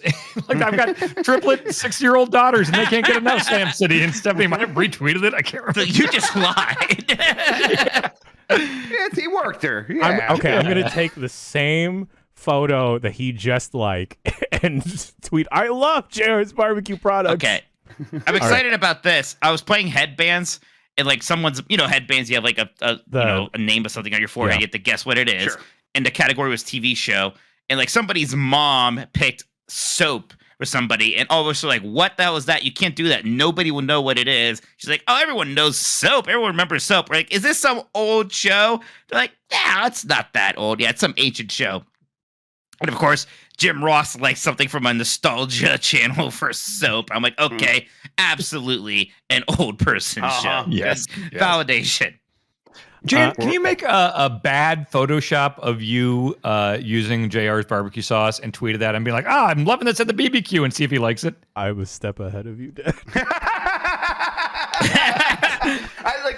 Like I've got triplet 6-year-old daughters, and they can't get enough Slam City." And Stephanie might have retweeted it. I can't remember. You just lied. Yes, he worked her. Yeah. I'm going to take the same photo that he just and tweet, "I love JR's barbecue products." Okay. I'm excited about this. I was playing headbands, and like someone's, headbands, you have like a name of something on your forehead. You have to guess what it is. Sure. And the category was TV show. And like somebody's mom picked soap for somebody, and all of us were like, "What the hell is that? You can't do that. Nobody will know what it is." She's like, "Oh, everyone knows soap. Everyone remembers soap." We're like, "Is this some old show?" They're like, "Yeah, it's not that old. Yeah, it's some ancient show." And of course, Jim Ross likes something from a nostalgia channel for soap. I'm like, okay, absolutely an old person show. Yes. Validation. Jade, can you make a bad Photoshop of you using JR's barbecue sauce and tweet that and be like, "I'm loving this at the BBQ," and see if he likes it? I was a step ahead of you, Dad.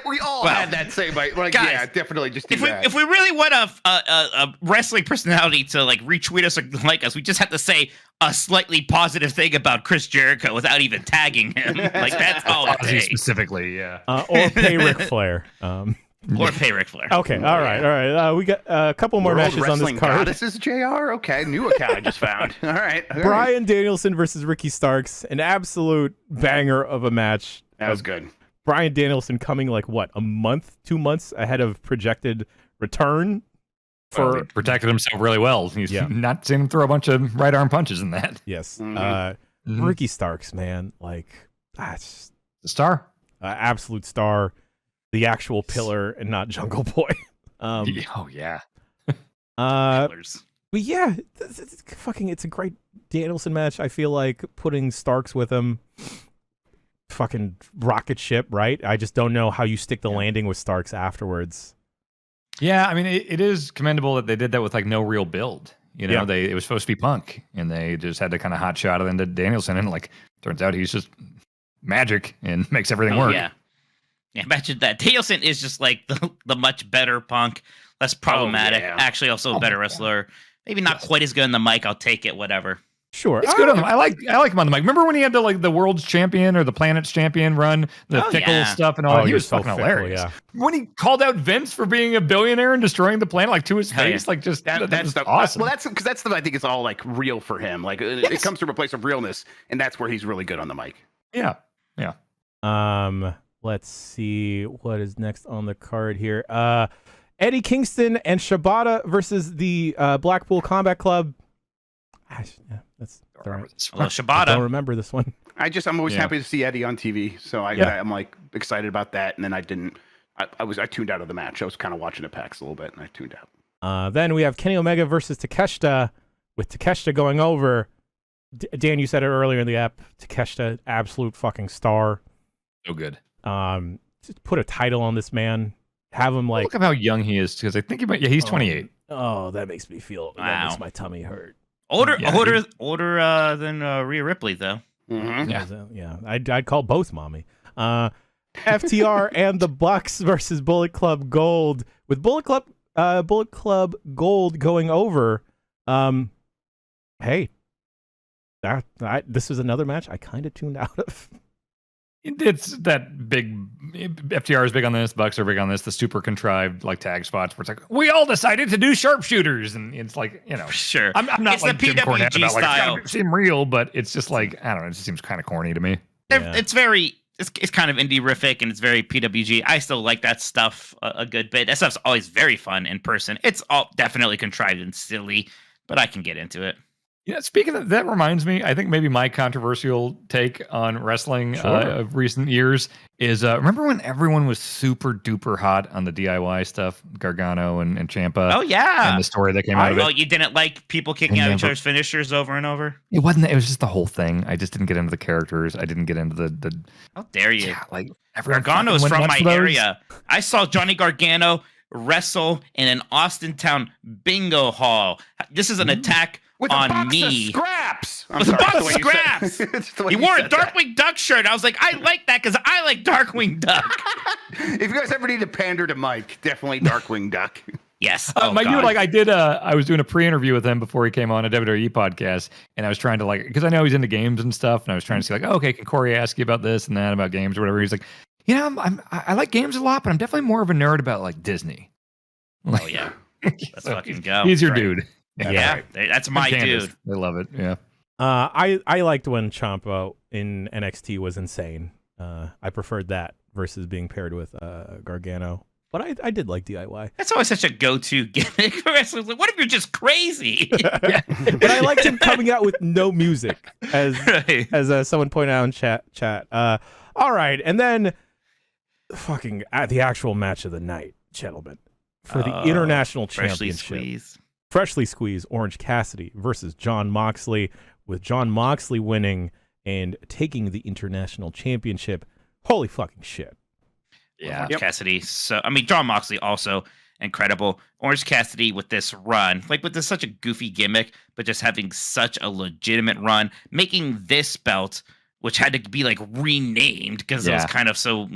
We all had that same guys, yeah, definitely just do that. If we really want a wrestling personality to like retweet us or like us, we just have to say a slightly positive thing about Chris Jericho without even tagging him. Like that's all it takes. Specifically, yeah. Or pay Ric Flair. Or pay Ric Flair. Okay, all right. We got a couple more matches on this card. This is JR. Okay, new account I just found. All right. Bryan Danielson versus Ricky Starks, an absolute banger of a match. That was good. Bryan Danielson coming like what, 2 months ahead of projected return. He protected himself really well. He's not seen him throw a bunch of right arm punches in that. Yes. Ricky Starks, man, like that's the star, absolute star. The actual pillar and not Jungle Boy. Oh yeah. But yeah, it's a great Danielson match. I feel like putting Starks with him, fucking rocket ship, right? I just don't know how you stick the landing with Starks afterwards. Yeah, I mean, it is commendable that they did that with like no real build. You know, it was supposed to be Punk, and they just had to kind of hot shot it into Danielson, and like turns out he's just magic and makes everything work. Yeah, imagine that. Danielson is just like the much better Punk, less problematic. Actually, also a better wrestler. Maybe not quite as good in the mic. I'll take it. Whatever. Sure, it's good on him. I like him on the mic. Remember when he had the world's champion or the planet's champion run, the fickle stuff and all that? He was so fucking hilarious. Yeah. When he called out Vince for being a billionaire and destroying the planet, like to his face, like just that's awesome. Well, that's because that's I think it's all like real for him. Like it comes from a place of realness, and that's where he's really good on the mic. Yeah. Let's see what is next on the card here. Eddie Kingston and Shibata versus the Blackpool Combat Club. That's all right. Shibata. I don't remember this one. I'm always happy to see Eddie on TV, so I'm like excited about that. And then I tuned out of the match. I was kind of watching it PAX a little bit, and I tuned out. Then we have Kenny Omega versus Takeshita, with Takeshita going over. Dan, you said it earlier in the app. Takeshita, absolute fucking star. So good. Just put a title on this man. Have him like. Look at how young he is, because I think he's 28. Oh, that makes me feel. Wow. That makes my tummy hurt. Older than Rhea Ripley, though. Mm-hmm. Yeah. I'd call both mommy. FTR and the Bucks versus Bullet Club Gold, with Bullet Club Gold going over. Hey, this is another match I kind of tuned out of. It's that big. FTR is big on this. Bucks are big on this. The super contrived like tag spots where it's like we all decided to do sharpshooters, and it's like sure. I'm not it's like the Jim Cornette PWG about style. Like seem real, but it's just like I don't know. It just seems kind of corny to me. It's kind of indie-rific, and it's very PWG. I still like that stuff a good bit. That stuff's always very fun in person. It's all definitely contrived and silly, but I can get into it. Yeah, speaking of that, reminds me, I think maybe my controversial take on wrestling of recent years is remember when everyone was super duper hot on the DIY stuff, Gargano and Ciampa? Oh, yeah. And the story that came out of it. Oh, you didn't like people kicking out each other's finishers over and over? It was just the whole thing. I just didn't get into the characters. I didn't get into the How dare you? Yeah, like Gargano is from my area. I saw Johnny Gargano wrestle in an Austintown bingo hall. This is an attack with on a box me. Of scraps. With a box of scraps. He wore a Darkwing Duck shirt. I was like, I like that because I like Darkwing Duck. If you guys ever need to pander to Mike, definitely Darkwing Duck. Yes. I was doing a pre-interview with him before he came on a WWE podcast, and I was trying to because I know he's into games and stuff, and I was trying to see okay, can Corey ask you about this and that about games or whatever? He's like, I like games a lot, but I'm definitely more of a nerd about disney. Oh yeah, let's fucking go. He's your dude. Yeah, that's my dude. I love it. Yeah. I liked when Ciampa in NXT was insane. I preferred that versus being paired with Gargano. But I did like DIY. That's always such a go-to gimmick for wrestlers. Like, what if you're just crazy? But I liked him coming out with no music, as someone pointed out in chat. All right, and then fucking at the actual match of the night, gentlemen, for the International Championship. Freshly squeezed Orange Cassidy versus Jon Moxley, with Jon Moxley winning and taking the International Championship. Holy fucking shit. Yeah, Cassidy. So, Jon Moxley also incredible. Orange Cassidy with this run, with this such a goofy gimmick, but just having such a legitimate run, making this belt, which had to be renamed because it was kind of so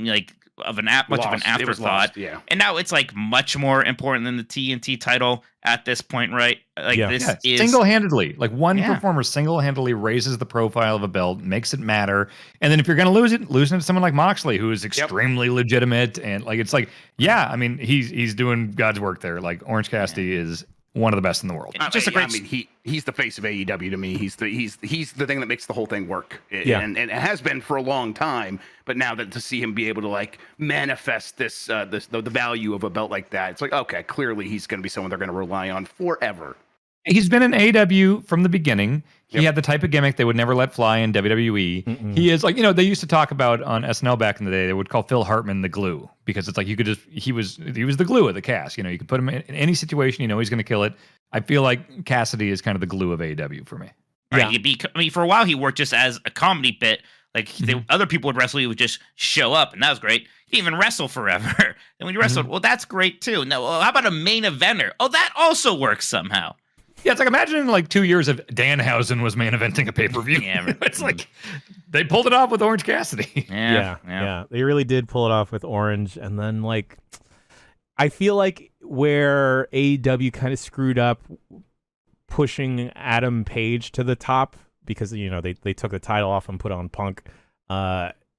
of an afterthought. Yeah. And now it's much more important than the TNT title at this point, right? This is single-handedly. One performer single-handedly raises the profile of a belt, makes it matter. And then if you're going to losing it to someone like Moxley, who is extremely legitimate, and he's doing God's work there. Orange Cassidy is one of the best in the world. He's the face of AEW to me. He's the thing that makes the whole thing work. And it has been for a long time. But now that to see him be able to manifest the value of a belt like that, it's okay, clearly he's going to be someone they're going to rely on forever. He's been in AEW from the beginning. He had the type of gimmick they would never let fly in WWE. Mm-mm. He is they used to talk about on SNL back in the day, they would call Phil Hartman the glue, because it's you could just, he was the glue of the cast. You could put him in any situation, he's going to kill it. I feel like Cassidy is kind of the glue of AEW for me. Right. For a while he worked just as a comedy bit. The other people would wrestle, he would just show up, and that was great. even wrestle forever. And when you wrestled, well, that's great too. No, well, how about a main eventer? Oh, that also works somehow. Yeah, it's like imagine like 2 years of Danhausen was main eventing a pay-per-view. Yeah, it's like they pulled it off with Orange Cassidy. Yeah. They really did pull it off with Orange. And then like I feel like where AEW kind of screwed up pushing Adam Page to the top because they took the title off and put on Punk.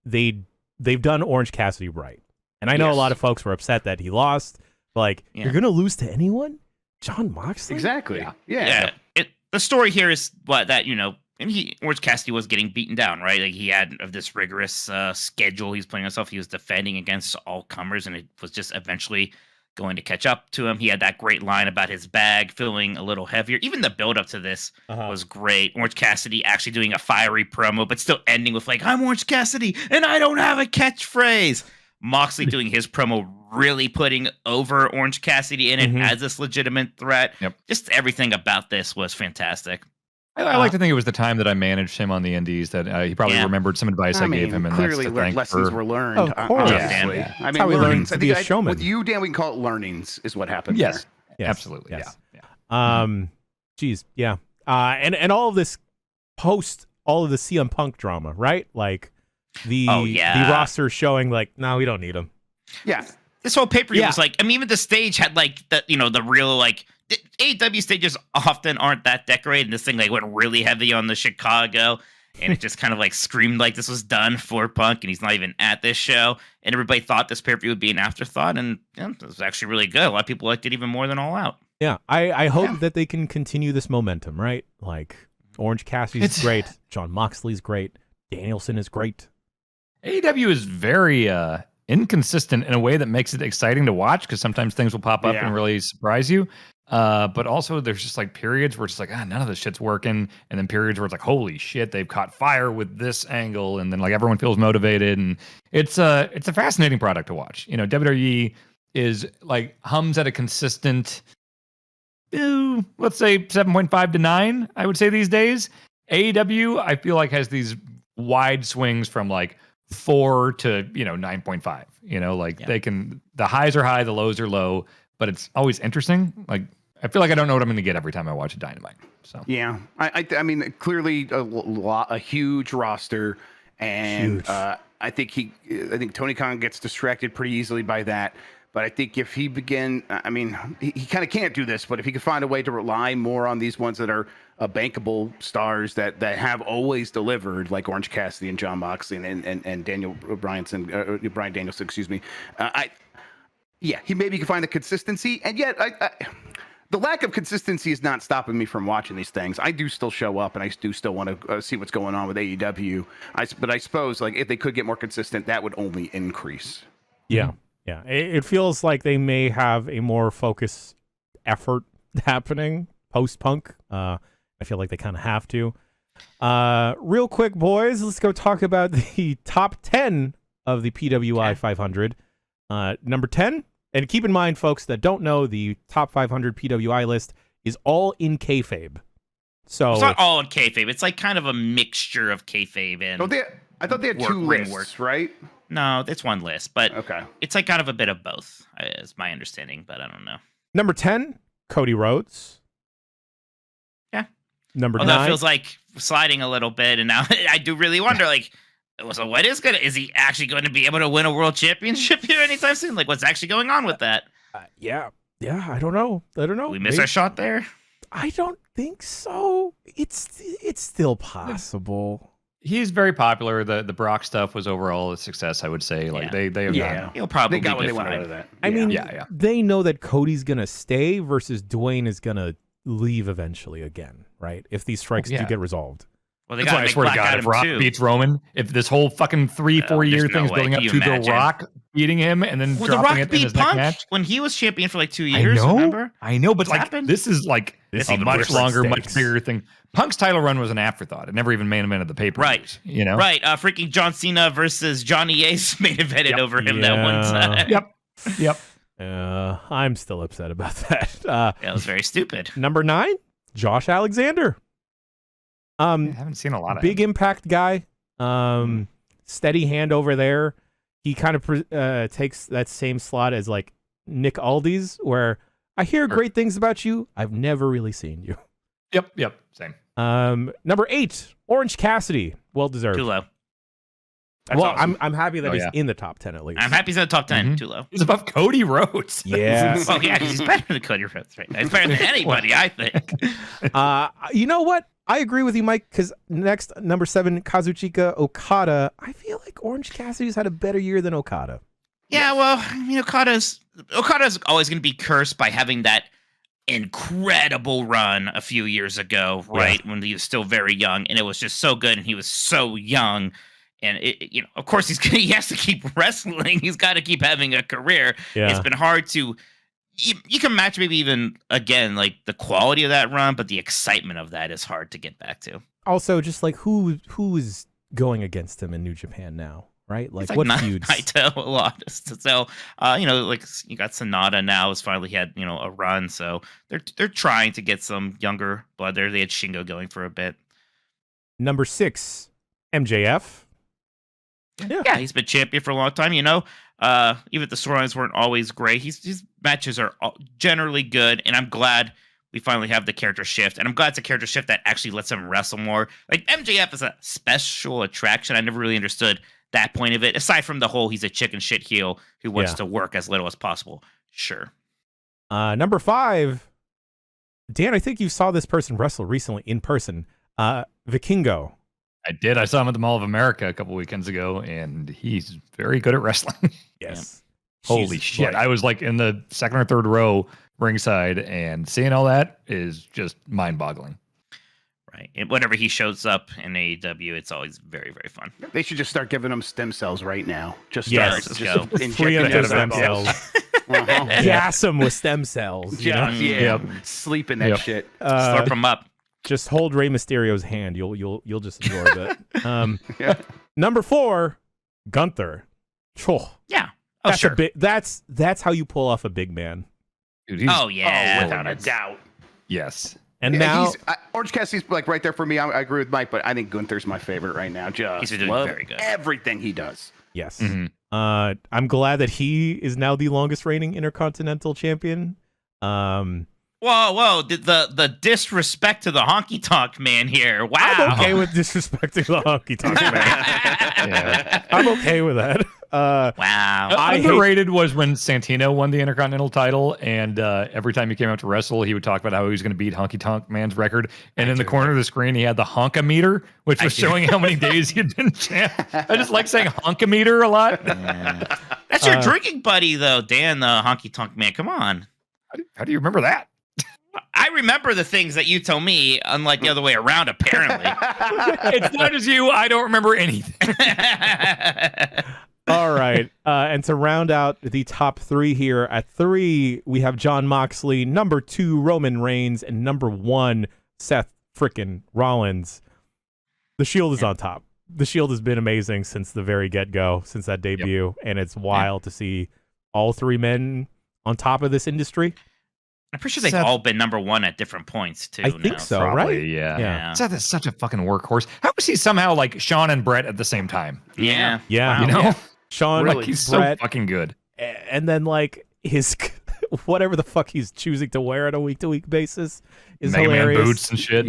They've done Orange Cassidy right. And I know a lot of folks were upset that he lost, but like you're gonna lose to anyone? John Moxley? Exactly. Yeah. The story here is that Orange Cassidy was getting beaten down, right? Like he had this rigorous schedule he's playing himself. He was defending against all comers, and it was just eventually going to catch up to him. He had that great line about his bag feeling a little heavier. Even the build up to this was great. Orange Cassidy actually doing a fiery promo, but still ending with like, I'm Orange Cassidy and I don't have a catchphrase. Moxley doing his promo, really putting over Orange Cassidy in it as this legitimate threat. Yep. Just everything about this was fantastic. I like to think it was the time that I managed him on the indies that he probably remembered some advice I gave him. And clearly that's to thank lessons were learned. Of course. Honestly. Yeah. I mean, how we learned to be a I showman. With you, Dan, we can call it learnings is what happened Yes. there. Absolutely. Yes. Yeah. Geez, yeah. And all of this post all of the CM Punk drama, right? Like the roster showing like, no, we don't need him. Yeah. This whole pay-per-view was like, I mean, even the stage had like the real like AEW stages often aren't that decorated. And this thing like went really heavy on the Chicago, and it just kind of like screamed like this was done for Punk, and he's not even at this show. And everybody thought this pay-per-view would be an afterthought, and it was actually really good. A lot of people liked it even more than All Out. Yeah, I hope that they can continue this momentum, right? Like Orange Cassidy's great, John Moxley's great, Danielson is great. AEW is very inconsistent in a way that makes it exciting to watch because sometimes things will pop up and really surprise you. But also there's just like periods where it's like, none of this shit's working. And then periods where it's like, holy shit, they've caught fire with this angle. And then like everyone feels motivated. And it's a fascinating product to watch. You know, WWE is like hums at a consistent, let's say 7.5 to 9, I would say these days. AEW, I feel like has these wide swings from like 4 to 9.5. They can, the highs are high, the lows are low, but it's always interesting. Like I feel like I don't know what I'm going to get every time I watch a Dynamite. So yeah, I mean clearly a huge roster, and I think Tony Khan gets distracted pretty easily by that. But I think if he I mean, he kind of can't do this, but if he could find a way to rely more on these ones that are bankable stars that have always delivered, like Orange Cassidy and John Moxley and Daniel Bryan Danielson, excuse me. He maybe can find the consistency, and yet the lack of consistency is not stopping me from watching these things. I do still show up, and I do still want to see what's going on with AEW. But I suppose like if they could get more consistent, that would only increase. Yeah. Yeah, it feels like they may have a more focused effort happening post-Punk. I feel like they kind of have to. Real quick, boys, let's go talk about the top 10 of the PWI 500. Number 10, and keep in mind, folks that don't know, the top 500 PWI list is all in kayfabe. So it's not all in kayfabe. It's like kind of a mixture of kayfabe and. I thought they had two lists, right? No, it's one list, but okay. It's like kind of a bit of both, is my understanding, but I don't know. Number 10, Cody Rhodes. Yeah. Number 9. That feels like sliding a little bit, and now I do really wonder, like, so is he actually going to be able to win a world championship here anytime soon? Like, what's actually going on with that? Yeah, I don't know. We miss our shot there? I don't think so. It's still possible. He's very popular. The Brock stuff was overall a success, I would say. Like they have he'll probably got what they wanted out of that. I mean, they know that Cody's gonna stay versus Dwayne is gonna leave eventually again, right? If these strikes do get resolved. Well, they that's why I swear to God, if Rock beats Roman, if this whole fucking 3-4 year thing is building up to The Rock beating him and then dropping it in his next match. When he was champion for like 2 years, remember? I know, but like happened? this is like a much longer, much bigger thing. Punk's title run was an afterthought. It never even main evented the paper. Right. Right. Freaking John Cena versus Johnny Ace main evented over him that one time. Yep. I'm still upset about that. That was very stupid. Number 9, Josh Alexander. I haven't seen a lot of big impact guy. Steady hand over there. he kind of takes that same slot as like Nick Aldi's, where I hear great things about you. I've never really seen you. Yep, same. Number 8, Orange Cassidy. Well deserved. Too low. Well, awesome. I'm happy that he's in the top 10 at least. I'm happy he's in the top 10. Too low. He's above Cody Rhodes. Yeah. Well, yeah, because he's better than Cody Rhodes right now. He's better than anybody, I think. You know what? I agree with you, Mike, because next, number 7, Kazuchika Okada. I feel like Orange Cassidy's had a better year than Okada. Yeah, well, I mean, Okada's always going to be cursed by having that incredible run a few years ago, right? Yeah. When he was still very young, and it was just so good, and he was so young. And of course, he has to keep wrestling. He's got to keep having a career. Yeah. It's been hard to. You can match maybe even again like the quality of that run, but the excitement of that is hard to get back to. Also, just like who is going against him in New Japan now, right? Like what feuds? Naito a lot. So like you got Sonata now has finally had a run. So they're trying to get some younger blood there. They had Shingo going for a bit. Number 6, MJF. Yeah, he's been champion for a long time. Even if the storylines weren't always great, his matches are generally good, and I'm glad we finally have the character shift. And I'm glad it's a character shift that actually lets him wrestle more. Like, MJF is a special attraction. I never really understood that point of it, aside from the whole he's a chicken shit heel who wants to work as little as possible. Sure. Number 5, Dan, I think you saw this person wrestle recently in person. Vikingo. I did. I saw him at the Mall of America a couple weekends ago, and he's very good at wrestling. Yes. Holy shit. I was like in the second or third row ringside, and seeing all that is just mind-boggling. Right. And whenever he shows up in AEW, it's always very, very fun. They should just start giving him stem cells right now. Just go. Free him stem cells. Gas him with stem cells. Sleep in that shit. Slurp him up. Just hold Rey Mysterio's hand. You'll just absorb it. Number 4, Gunther. Oh, yeah. Oh, sure. That's how you pull off a big man. Dude, without a doubt. Yes. And now Orange Cassidy's like right there for me. I agree with Mike, but I think Gunther's my favorite right now. He's doing very good. Everything he does. Yes. Mm-hmm. I'm glad that he is now the longest reigning Intercontinental Champion. Whoa! The disrespect to the honky tonk man here. Wow. I'm okay with disrespecting the honky tonk man. I'm okay with that. Wow. Underrated was when Santino won the Intercontinental title, and every time he came out to wrestle, he would talk about how he was going to beat Honky Tonk Man's record. And in the corner of the screen, he had the honkometer, which was showing how many days he had been champ. I just like saying honkometer a lot. Yeah. That's your drinking buddy, though, Dan, the Honky Tonk Man. Come on. How do you remember that? I remember the things that you told me, unlike the other way around, apparently. It's not as you. I don't remember anything. All right. And to round out the top 3 here, at 3, we have Jon Moxley. Number 2, Roman Reigns. And number 1, Seth frickin' Rollins. The Shield is on top. The Shield has been amazing since the very get-go, since that debut. Yep. And it's wild to see all 3 men on top of this industry. I'm pretty sure they've all been number 1 at different points, too. I think so, probably, right? Yeah. Seth is such a fucking workhorse. How is he somehow like Sean and Brett at the same time? Yeah. Yeah. You know? Sean, really, he's Brett, so fucking good. And then like his whatever the fuck he's choosing to wear on a week-to-week basis is Mega hilarious. Man boots and shit.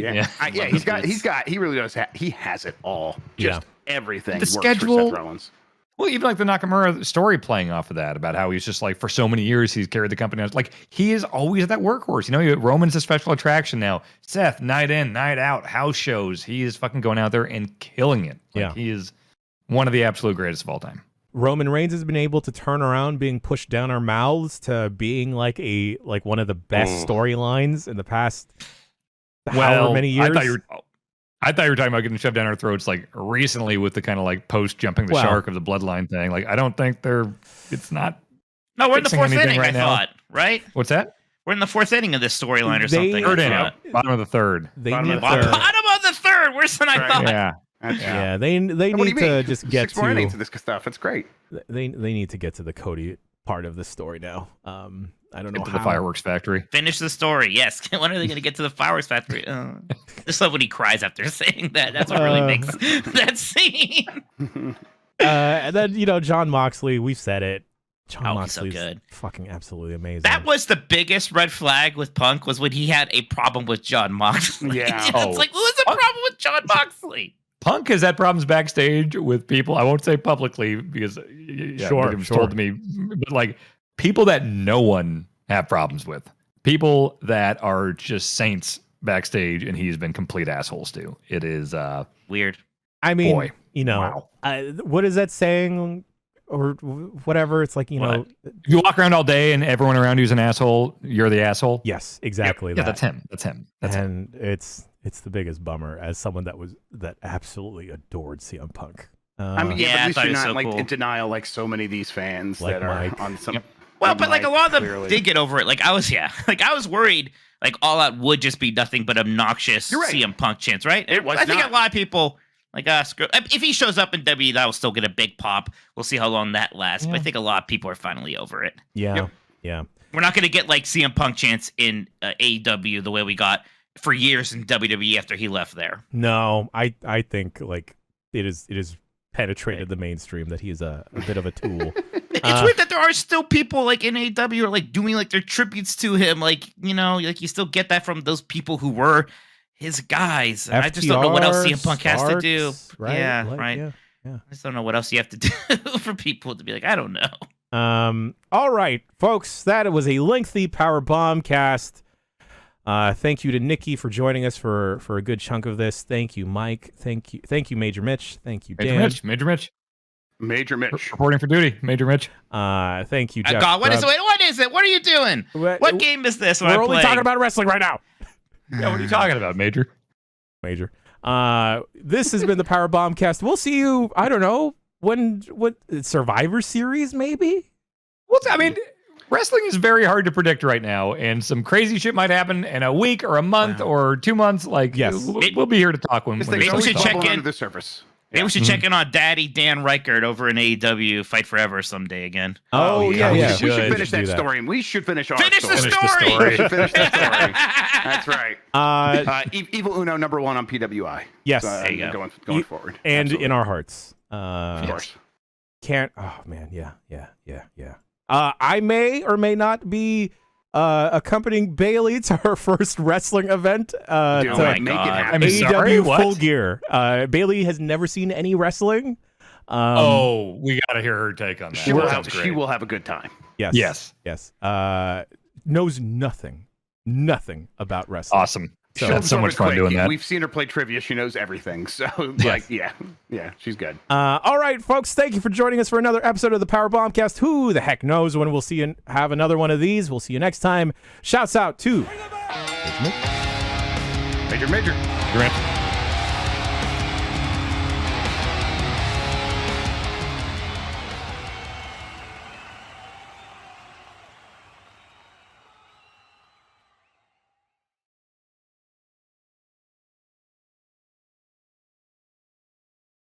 He really does he has it all. Just everything. The works schedule. for Seth Rollins. Well, even like the Nakamura story playing off of that about how he's just like for so many years he's carried the company. Like he is always that workhorse. Roman's a special attraction now. Seth, night in, night out, house shows. He is fucking going out there and killing it. He is one of the absolute greatest of all time. Roman Reigns has been able to turn around being pushed down our mouths to being like one of the best storylines in the past however many years. I thought you were talking about getting shoved down our throats like recently with the kind of like post jumping the shark of the bloodline thing. Like I don't think it's not. No, we're in the 4th inning, I thought, right? What's that? We're in the 4th inning of this storyline or something. Third inning. Bottom of the 3rd. Bottom of the 3rd. Worse than I thought. Yeah. They need to just get 6 more innings to this stuff. It's great. They need to get to the Cody part of the story now. I don't know how. The fireworks factory. Finish the story. Yes. When are they going to get to the fireworks factory? Just love when he cries after saying that. That's what really makes that scene. And then, John Moxley, we've said it. John Moxley's so good. Fucking absolutely amazing. That was the biggest red flag with Punk was when he had a problem with John Moxley. Yeah. It's like, who has a problem with John Moxley? Punk has had problems backstage with people. I won't say publicly because it was told to me, but like people that no one have problems with, people that are just saints backstage, and he's been complete assholes to. It is weird. I mean, boy, wow. What is that saying or whatever? It's like if you walk around all day and everyone around you is an asshole, you're the asshole. Yes, exactly. Yeah, that's him. That's him. It's the biggest bummer as someone that absolutely adored CM Punk. At least you're not cool. In denial like so many of these fans like that Mike. Are on some. Yep. Well, but like a lot of them clearly. did get over it. Like I was worried like All Out would just be nothing but obnoxious CM Punk chants, right? I think a lot of people like screw. If he shows up in WWE, that will still get a big pop. We'll see how long that lasts. Yeah. But I think a lot of people are finally over it. Yeah, yeah. We're not going to get like CM Punk chants in AEW the way we got for years in WWE after he left there. No, I think like it is penetrated the mainstream that he's a bit of a tool. It's weird that there are still people like in AEW are like doing like their tributes to him, like like you still get that from those people who were his guys. And FTR, I just don't know what else CM Punk has to do. Right? Yeah, like, right. Yeah. I just don't know what else you have to do for people to be like, I don't know. All right, folks, that was a lengthy Power Bombcast. Thank you to Niki for joining us for a good chunk of this. Thank you, Mike. Thank you, Major Mitch. Thank you, Dan. Major Mitch. Reporting for duty, Major Mitch. Thank you, Jeff. God, what is it? What are you doing? What game is this? We're only talking about wrestling right now. Yeah, what are you talking about, Major? This has been the Power Bombcast. We'll see you, I don't know, what Survivor Series, maybe? Well, I mean, wrestling is very hard to predict right now, and some crazy shit might happen in a week or a month or 2 months. Like, yes, we'll be here to talk when maybe we should check in the surface. Maybe we should check in on Daddy Dan Reichert over in AEW Fight Forever someday again. Oh yeah. We should finish that story. We should finish our story. We should finish the story. That's right. Evil Uno #1 on PWI. Yes. There you go. Going forward. And Absolutely. in our hearts. Of course. Oh man, yeah. I may or may not be accompanying Bailey to her first wrestling event. Dude, oh my God. I'm sorry, AEW what? Full Gear. Bailey has never seen any wrestling. We got to hear her take on that. She will have a good time. Yes. Knows nothing about wrestling. Awesome. So that's so much fun doing that. We've seen her play trivia. She knows everything. So, she's good. All right, folks. Thank you for joining us for another episode of the Power Bombcast. Who the heck knows when we'll see you have another one of these? We'll see you next time. Shouts out to Major.